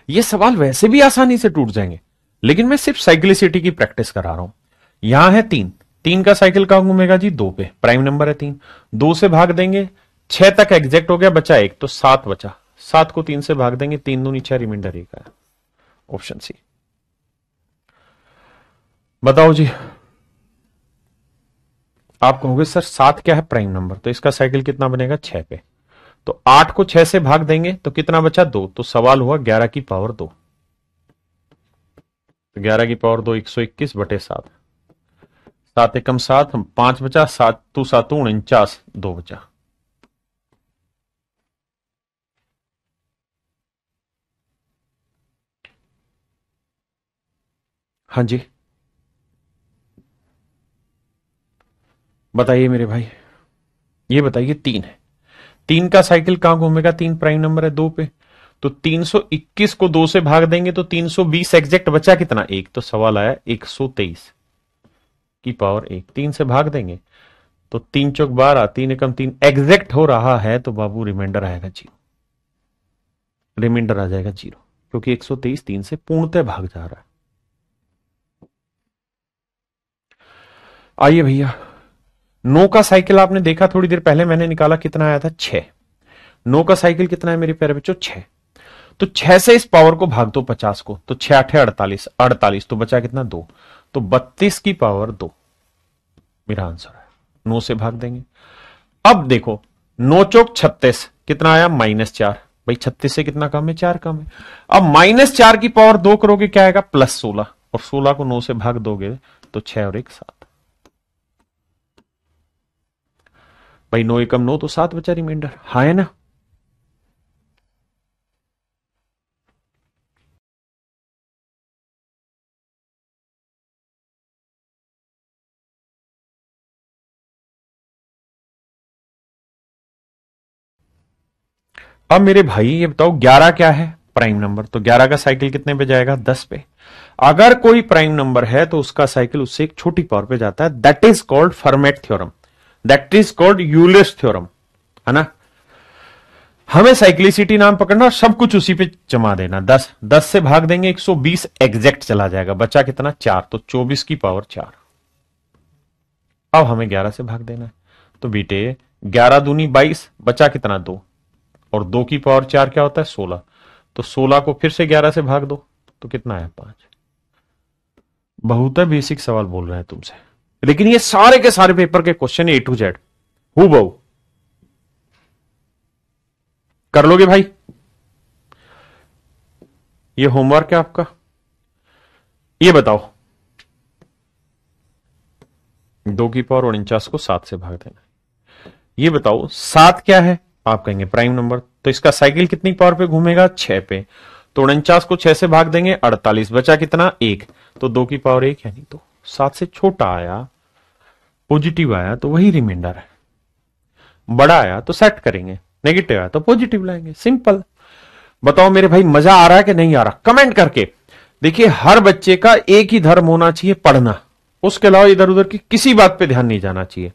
ये सवाल वैसे भी आसानी से टूट जाएंगे, लेकिन मैं सिर्फ साइक्लिसिटी की प्रैक्टिस करा रहा हूं। यहां है 3, 3 का साइकिल कहां घूमेगा जी, 2 पे, प्राइम नंबर है 3, 2 से भाग देंगे, 6 तक एग्जैक्ट हो गया, बचा 1, तो 7 बचा, 7 को 3 से भाग देंगे, 3 दूनी 6, रिमाइंडर 1 आया। Option C. बताओ जी, आप कहोगे सर 7 क्या है, प्राइम नंबर, तो इसका साइकिल कितना बनेगा, 6 पे। तो 8 को 6 से भाग देंगे तो कितना बचा 2, तो सवाल हुआ 11 की पावर 2। तो 11 की पावर 2 121/7, 7 एकम 7, 5 बचा, 7 तू 7 49, 2 बचा। हाँ जी, बताइए मेरे भाई, ये बताइए 3 है, 3 का साइकिल कहां घूमेगा, 3 प्राइम नंबर है 2 पे, तो 321 को 2 से भाग देंगे तो 320 एग्जैक्ट बचा कितना 1, तो सवाल आया 123 की पावर 1, 3 से भाग देंगे तो 3 चौक 12, 3 एकम 3 एग्जैक्ट हो रहा है, तो बाबू रिमाइंडर आएगा 0, रिमाइंडर आ जाएगा 0, क्योंकि 123 3 से पूर्णतः भाग जा रहा है। आइए भैया, 9 का साइकिल आपने देखा थोड़ी देर पहले, मैंने निकाला कितना आया था 6, 9 का साइकिल कितना है मेरे प्यारे बच्चों 6, तो 6 से इस पावर को भाग दो 50 को, तो 6 8 48, 48 तो बचा कितना 2, तो 32 की पावर 2 मेरा आंसर है। 9 से भाग देंगे। अब देखो 9 चौक 36 कितना आया -4, भाई 36 से कितना कम है 4 कम है। अब -4 की पावर 2 करोगे क्या आएगा +16, और 16 को 9 से भाग दोगे तो 6 और 1 7, भाई 9 एकम 9 तो 7 बचा रिमाइंडर, हाँ है ना। अब मेरे भाई ये बताओ 11 क्या है प्राइम नंबर, तो 11 का साइकिल कितने पे जाएगा 10 पे। अगर कोई प्राइम नंबर है तो उसका साइकिल उससे एक छोटी पावर पे जाता है, that is called format theorem, that is called Euler's theorem, है ना। हमें साइक्लिसिटी नाम पकड़ना, सब कुछ उसी पे जमा देना। 10 से भाग देंगे 120 एग्जैक्ट चला जाएगा, बचा कितना 4, तो 24 की पावर 4। अब हमें 11 से भाग देना है, तो बेटे 11 दूनी 22, बचा कितना 2, और 2 की पावर 4 क्या होता है 16, तो 16 को फिर से 11 से भाग दो तो कितना आया 5। बहुत बेसिक सवाल बोल रहे हैं तुमसे, लेकिन ये सारे के सारे पेपर के question A to Z who बहु कर लोगे भाई। ये होमवर्क है आपका। ये बताओ 2 की पावर 49 को 7 से भाग देना। ये बताओ 7 क्या है, आप कहेंगे प्राइम नंबर, तो इसका साइकिल कितनी पावर पे घूमेगा 6 पे, तो 49 को 6 से भाग देंगे 48, बचा कितना 1, तो 2 की पावर 1 है, नहीं तो 7 से छोटा आया पॉजिटिव आया तो वही रिमाइंडर है, बड़ा आया तो सेट करेंगे, नेगेटिव आया तो पॉजिटिव लाएंगे, सिंपल। बताओ मेरे भाई मजा आ रहा है कि नहीं आ रहा, कमेंट करके। देखिए हर बच्चे का एक ही धर्म होना चाहिए, पढ़ना, उसके अलावा इधर उधर की किसी बात पे ध्यान नहीं जाना चाहिए।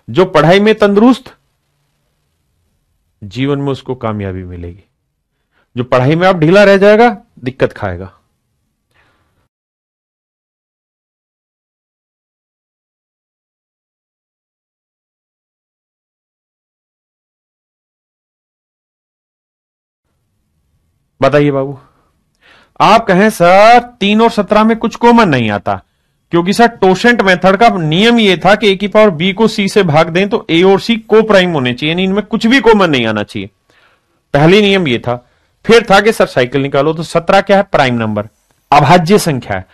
जो पढ़ाई में तंदुरुस्त, जीवन में उसको कामयाबी मिलेगी। जो पढ़ाई में आप ढीला रह जाएगा, दिक्कत खाएगा। बताइए बाबू, आप कहें सर 3 और 17 में कुछ कॉमन नहीं आता, क्योंकि सर टोशेंट मेथड का नियम यह था कि ए की पावर बी को सी से भाग दें तो ए और सी को प्राइम होने चाहिए, यानी इनमें कुछ भी कॉमन नहीं आना चाहिए। पहली नियम यह था। फिर था कि सर साइकिल निकालो, तो 17 क्या है प्राइम नंबर, अभाज्य संख्या है,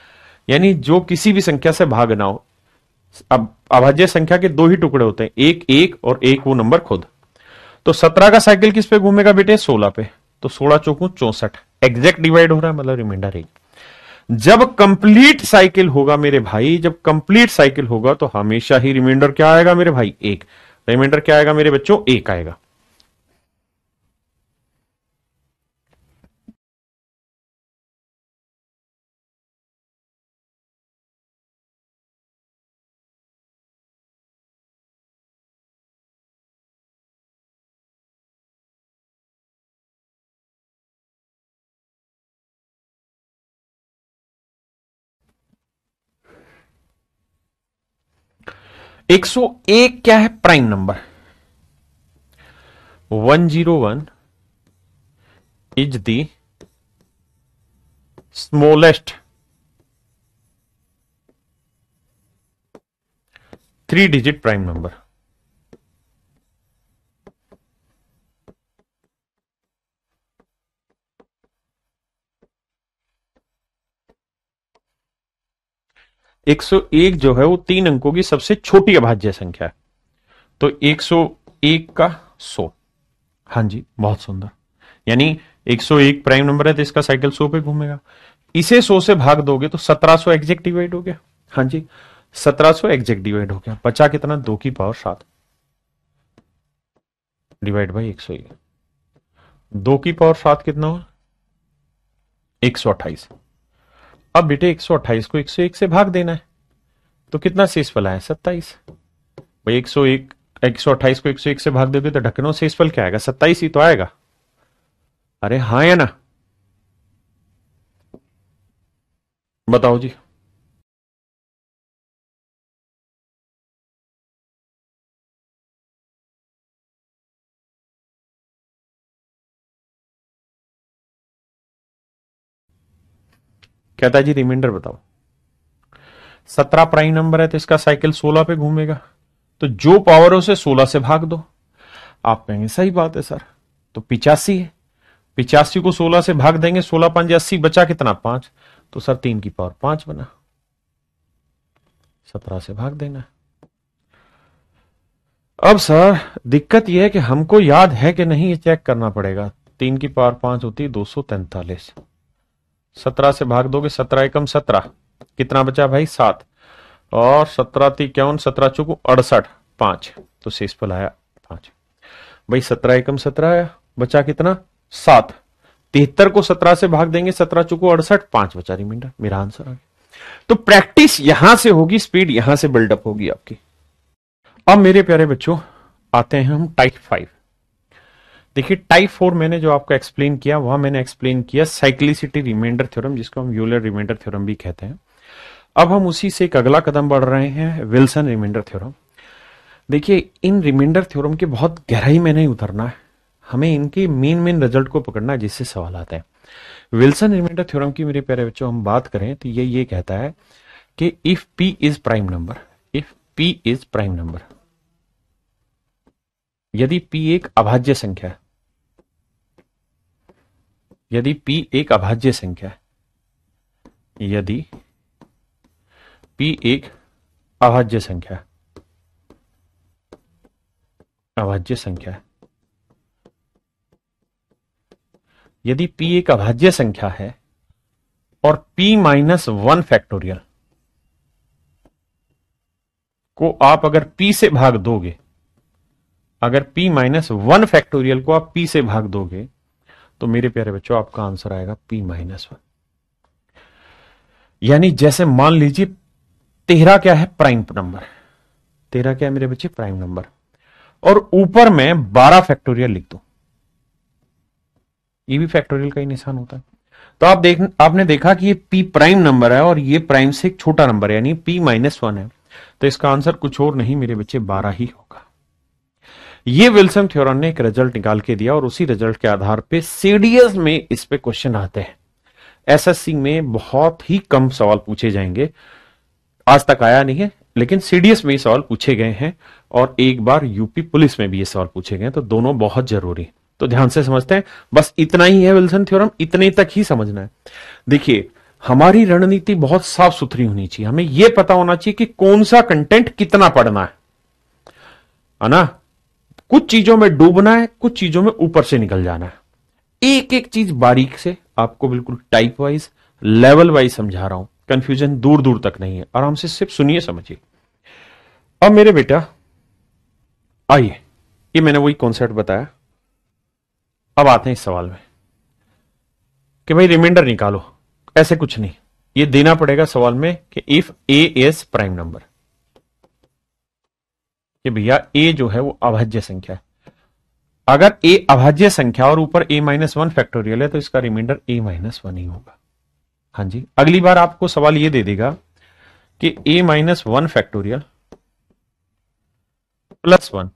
यानी जो किसी भी संख्या से भाग ना हो। अब अभाज्य संख्या के 2 ही टुकड़े होते हैं, एक एक और एक वो नंबर खुद। तो 17 का साइकिल किस पे घूमेगा बेटे 16 पे, तो 16 चौकू 64 एग्जैक्ट डिवाइड हो रहा है, मतलब रिमाइंडर 1। जब कंप्लीट साइकिल होगा मेरे भाई, जब कंप्लीट साइकिल होगा तो हमेशा ही रिमाइंडर क्या आएगा मेरे भाई 1, रिमाइंडर क्या आएगा मेरे बच्चों 1 आएगा। एक सौ एक क्या है prime number, 101 is the smallest 3 digit prime number. 101 जो है वो 3 अंकों की सबसे छोटी अभाज्य संख्या है, तो 101 का 100। हाँ जी, बहुत सुंदर। यानी 101 प्राइम नंबर है तो इसका साइकिल 100 पे घूमेगा। इसे 100 से भाग दोगे तो 1700 एग्जैक्ट डिवाइड हो गया। हाँ जी, 1700 एग्जैक्ट डिवाइड हो गया। बचा कितना? 2 की पावर 7 डिवाइड बाई 101। 2 की पावर 7 कितना हुआ? 128। अब बेटे 128 को 101 से भाग देना है, तो कितना शेषफल आया? 27। भाई 101 128 को 101 से भाग दोगे तो ढक्कनों शेषफल क्या आएगा? 27 ही तो आएगा। अरे हाँ या ना? बताओ जी। कहता है जी रिमाइंडर बताओ। 17 प्राइम नंबर है तो इसका साइकिल 16 पे घूमेगा, तो जो पावर है उसे 16 से भाग दो। आप कहेंगे सही बात है सर, तो 85 है, 85 को 16 से भाग देंगे, 16 5 80, बचा कितना? 5। तो सर 3 की पावर 5 बना, 17 से भाग देना। अब सर दिक्कत यह है कि हमको याद है कि नहीं, ये चेक करना पड़ेगा। 3 की पावर 5 होती है 243। 17 से भाग दोगे, 17 एकम 17, कितना बचा भाई? 7। और 17 51, 17 चौको 68, 5, तो शेषफल आया 5। भाई 17 एकम 17 आया, बचा कितना? 7। 73 को 17 से भाग देंगे, 17 चौको 68, 5 बचा रिमाइंडर। मेरा आंसर आ गया। तो प्रैक्टिस यहां से होगी, स्पीड यहां से बिल्डअप होगी आपकी। अब मेरे प्यारे बच्चों आते हैं हम टाइप 5। देखिए टाइप 4 मैंने जो आपको एक्सप्लेन किया, वहां मैंने एक्सप्लेन किया साइक्लिसिटी रिमाइंडर थ्योरम, जिसको हम यूलर रिमाइंडर थ्योरम भी कहते हैं। अब हम उसी से एक अगला कदम बढ़ रहे हैं, विल्सन रिमाइंडर थ्योरम। देखिए इन रिमाइंडर थ्योरम की बहुत गहराई में नहीं उतरना है, हमें इनके मेन रिजल्ट को पकड़ना है जिससे सवाल आता है। विल्सन रिमाइंडर थ्योरम की मेरे प्यारे बच्चों हम बात करें तो ये कहता है कि if P is prime number, if P is prime number, यदि पी एक अभाज्य संख्या है, यदि p एक अभाज्य संख्या है, यदि p एक अभाज्य संख्या है, अभाज्य संख्या है, यदि p एक अभाज्य संख्या है और p माइनस 1 फैक्टोरियल को आप अगर p से भाग दोगे, अगर p माइनस 1 फैक्टोरियल को आप p से भाग दोगे, तो मेरे प्यारे बच्चों आपका आंसर आएगा p माइनस 1। यानी जैसे मान लीजिए 13 क्या है? Prime number. 13 क्या है मेरे बच्चे? Prime number. और ऊपर में 12 फैक्टोरियल लिख दो, ये भी फैक्टोरियल का ही निशान होता है। तो आपने देखा कि ये p प्राइम नंबर है और ये प्राइम से एक छोटा नंबर है, यानी p माइनस 1 है, तो इसका आंसर कुछ और नहीं मेरे बच्चे 12 ही होगा। ये विल्सन थ्योरम ने एक रिजल्ट निकाल के दिया और उसी रिजल्ट के आधार पे सीडीएस में इस पे क्वेश्चन आते हैं। एसएससी में बहुत ही कम सवाल पूछे जाएंगे, आज तक आया नहीं है, लेकिन सीडीएस में ये सवाल पूछे गए हैं और एक बार यूपी पुलिस में भी ये सवाल पूछे गए हैं, तो दोनों बहुत जरूरी। तो ध्यान से समझते हैं, बस इतना ही है विल्सन थ्योरम, इतने तक ही समझना है। देखिए हमारी रणनीति बहुत साफ सुथरी होनी चाहिए, हमें यह पता होना चाहिए कि कौन सा कंटेंट कितना पढ़ना है ना। कुछ चीजों में डूबना है, कुछ चीजों में ऊपर से निकल जाना है। एक एक चीज बारीक से आपको बिल्कुल टाइप वाइज, लेवल वाइज समझा रहा हूं, कंफ्यूजन दूर दूर तक नहीं है, आराम से सिर्फ सुनिए समझिए। अब मेरे बेटा आइए, ये मैंने वही कॉन्सेप्ट बताया। अब आते हैं इस सवाल में कि भाई रिमाइंडर निकालो, ऐसे कुछ नहीं, ये देना पड़ेगा सवाल में कि if A is prime number, कि भैया ए जो है वो अभाज्य संख्या है। अगर ए अभाज्य संख्या और ऊपर a माइनस 1 फैक्टोरियल है तो इसका रिमाइंडर a माइनस 1 ही होगा। हाँ जी, अगली बार आपको सवाल ये दे देगा कि a माइनस 1 फैक्टोरियल प्लस 1,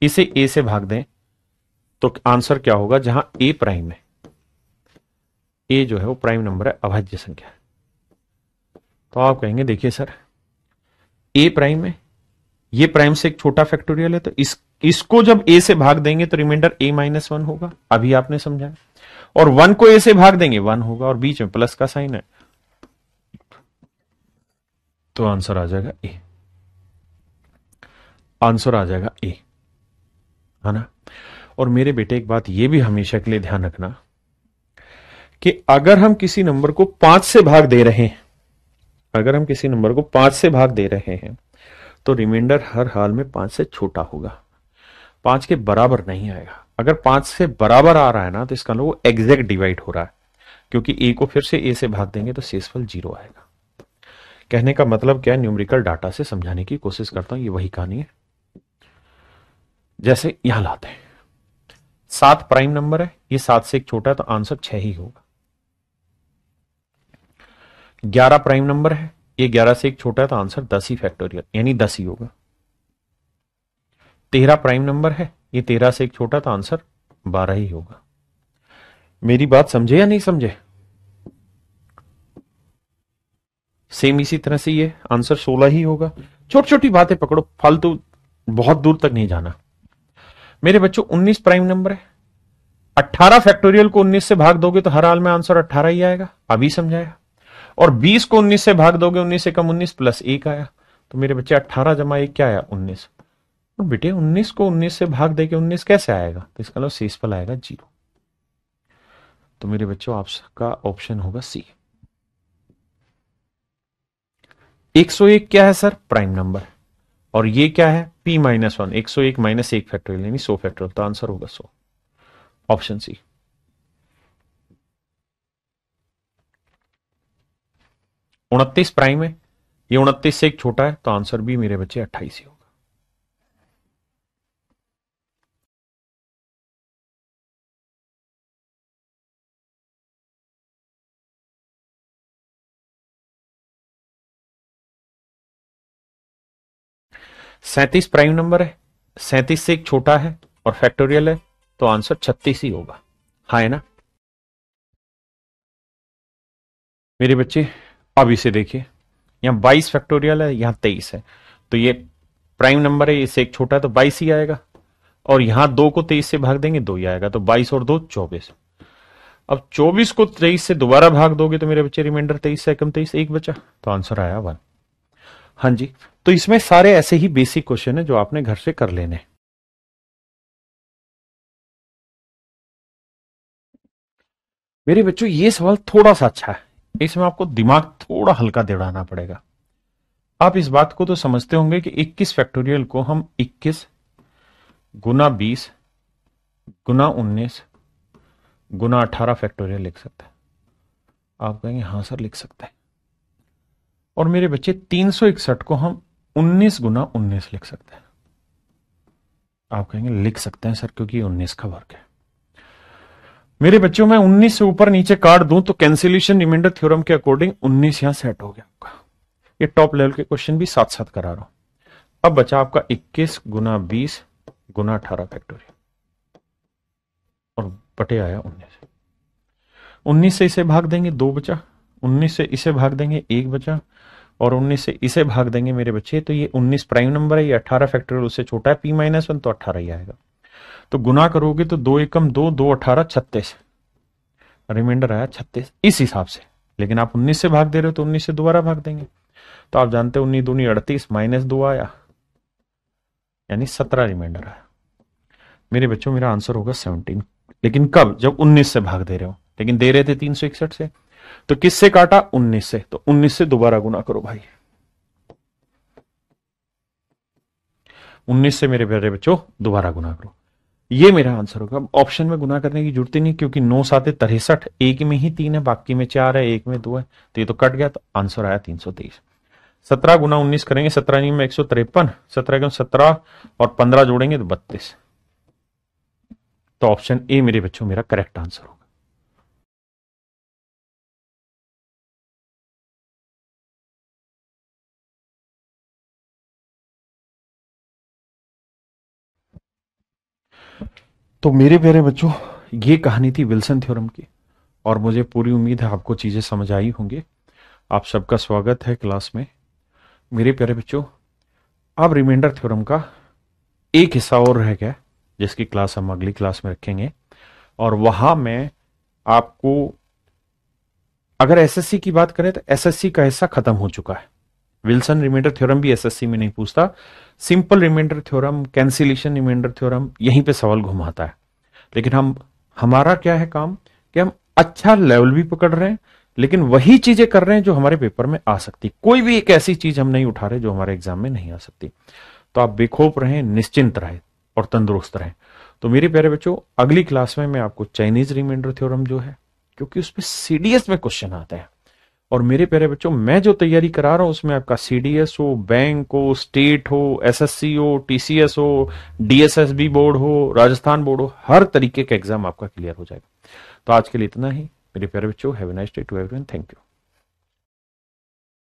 इसे a से भाग दें तो आंसर क्या होगा? जहां a प्राइम है, a जो है वो प्राइम नंबर है, अभाज्य संख्या है, तो आप कहेंगे देखिए सर a प्राइम है, ये प्राइम से एक छोटा फैक्टोरियल है, तो इसको जब a से भाग देंगे तो रिमाइंडर a माइनस 1 होगा, अभी आपने समझा। और 1 को a से भाग देंगे 1 होगा, और बीच में प्लस का साइन है, तो आंसर आ जाएगा ए, आंसर आ जाएगा ए, है ना। और मेरे बेटे एक बात ये भी हमेशा के लिए ध्यान रखना कि अगर हम किसी नंबर को 5 से भाग दे रहे हैं, अगर हम किसी नंबर को 5 से भाग दे रहे हैं तो रिमाइंडर हर हाल में 5 से छोटा होगा, 5 के बराबर नहीं आएगा। अगर 5 से बराबर आ रहा है ना तो इसका मतलब वो एग्जैक्ट डिवाइड हो रहा है, क्योंकि ए को फिर से ए से भाग देंगे तो शेषफल 0 आएगा। कहने का मतलब क्या है, न्यूमेरिकल डाटा से समझाने की कोशिश करता हूं, ये वही कहानी है। जैसे यहां लाते हैं, 7 प्राइम नंबर है, ये 7 से एक छोटा है तो आंसर 6 ही होगा। 11 प्राइम नंबर है, ये 11 से एक छोटा है तो आंसर 10 ही फैक्टोरियल यानी 10 ही होगा। 13 प्राइम नंबर है, ये 13 से एक छोटा तो आंसर 12 ही होगा। मेरी बात समझे या नहीं समझे? सेम इसी तरह से ये आंसर 16 ही होगा। छोटी छोटी बातें पकड़ो, फालतू बहुत दूर तक नहीं जाना। मेरे बच्चों 19 प्राइम नंबर है, 18 फैक्टोरियल को 19 से भाग दोगे तो हर हाल में आंसर 18 ही आएगा, अभी समझाया। और 20 को 19 से भाग दोगे, 19 से कम 19 प्लस 1 आया, तो मेरे बच्चे 18 जमा 1 क्या आया, 19। और बेटे 19 को 19 से भाग दे के 19 कैसे आएगा, तो इसका मतलब शेषफल आएगा 0। तो मेरे बच्चों आपका ऑप्शन होगा सी। 101 क्या है सर, प्राइम नंबर, और ये क्या है p-1, 101 माइनस 1 फैक्टोरियल यानी 100 फैक्टोरियल, तो आंसर होगा 100, ऑप्शन सी। 29 प्राइम है, ये 29 से एक छोटा है तो आंसर भी मेरे बच्चे 28 ही होगा। सैंतीस प्राइम नंबर है, 37 से एक छोटा है और फैक्टोरियल है तो आंसर 36 ही होगा, हाँ है ना। मेरे बच्चे अब इसे देखिए, यहां 22 फैक्टोरियल है, यहां 23 है, तो ये प्राइम नंबर है, इससे एक छोटा है तो 22 ही आएगा। और यहां 2 को 23 से भाग देंगे 2 ही आएगा, तो 22 और 2 24। अब 24 को 23 से दोबारा भाग दोगे तो मेरे बच्चे रिमाइंडर 23 से कम 23 एक बचा, तो आंसर आया 1। हाँ जी, तो इसमें सारे ऐसे ही बेसिक क्वेश्चन है जो आपने घर से कर लेने। मेरे बच्चों ये सवाल थोड़ा सा अच्छा है, इसमें आपको दिमाग थोड़ा हल्का दौड़ाना पड़ेगा। आप इस बात को तो समझते होंगे कि 21 फैक्टोरियल को हम 21 गुना 20 गुना 19 गुना 18 फैक्टोरियल लिख सकते हैं। आप कहेंगे हाँ सर लिख सकते हैं। और मेरे बच्चे 361 को हम 19 गुना 19 लिख सकते हैं। आप कहेंगे लिख सकते हैं सर क्योंकि 19 का वर्ग है। मेरे बच्चों में 19 से ऊपर नीचे काट दूं तो कैंसिलेशन रिमाइंडर थ्योरम के अकॉर्डिंग 19 यहां सेट हो गया आपका। ये टॉप लेवल के क्वेश्चन भी साथ साथ करा रहा हूं। अब बचा आपका 21 गुना 20 गुना 18 फैक्टोरियल और बटे आया 19। 19 से इसे भाग देंगे 2 बचा, 19 से इसे भाग देंगे 1 बचा, और 19 से इसे भाग देंगे मेरे बच्चे, तो ये 19 प्राइम नंबर है, ये 18 फैक्टोरियल उससे छोटा है p-1 तो 18 ही आएगा। तो गुना करोगे तो 2 एकम 2, 2 18 36, रिमाइंडर आया 36 इस हिसाब से। लेकिन आप 19 से भाग दे रहे हो तो 19 से दोबारा भाग देंगे, तो आप जानते हो 19 दूनी 38 माइनस 2 आया यानी 17 रिमाइंडर आया। मेरे बच्चों मेरा आंसर होगा 17, लेकिन कब, जब 19 से भाग दे रहे हो, लेकिन दे रहे थे 361 से, तो किससे काटा 19 से, तो 19 से दोबारा गुना करो भाई, 19 से मेरे प्यारे बच्चों दोबारा गुना करो, ये मेरा आंसर होगा। ऑप्शन में गुना करने की जरूरत ही नहीं, क्योंकि 9 7 63, एक में ही 3 है, बाकी में 4 है, एक में 2 है, तो ये तो कट गया, तो आंसर आया 323। 17 गुना 19 करेंगे, 17 में 153, 17 17 और 15 जोड़ेंगे तो 32, तो ऑप्शन ए मेरे बच्चों मेरा करेक्ट आंसर होगा। तो मेरे प्यारे बच्चों ये कहानी थी विल्सन थ्योरम की, और मुझे पूरी उम्मीद है आपको चीजें समझ आई होंगी। आप सबका स्वागत है क्लास में। मेरे प्यारे बच्चों अब रिमाइंडर थ्योरम का एक हिस्सा और रह गया, जिसकी क्लास हम अगली क्लास में रखेंगे, और वहां में आपको, अगर एसएससी की बात करें तो एसएससी का हिस्सा खत्म हो चुका है, विल्सन रिमाइंडर थ्योरम भी एसएससी में नहीं पूछता, simple remainder theorem, cancellation remainder theorem, यहीं पे सवाल घुमाता है। लेकिन हमारा क्या है काम कि हम अच्छा लेवल भी पकड़ रहे हैं, लेकिन वही चीजें कर रहे हैं जो हमारे पेपर में आ सकती। कोई भी एक ऐसी चीज हम नहीं उठा रहे जो हमारे एग्जाम में नहीं आ सकती। तो आप बेखौफ रहें, निश्चिंत रहें और तंदुरुस्त रहें। तो मेरे प्यारे बच्चों, अगली क्लास में मैं आपको चाइनीज रिमाइंडर थ्योरम जो है, क्योंकि उसमें सीडीएस में क्वेश्चन आते हैं, और मेरे प्यारे बच्चों मैं जो तैयारी करा रहा हूं उसमें आपका सीडीएस हो, बैंक हो, स्टेट हो, एसएससी हो, टीसीएस हो, डीएसएसबी बोर्ड हो, राजस्थान बोर्ड हो, हर तरीके का एग्जाम आपका क्लियर हो जाएगा। तो आज के लिए इतना ही मेरे प्यारे बच्चों। Have a nice day to everyone. Thank you.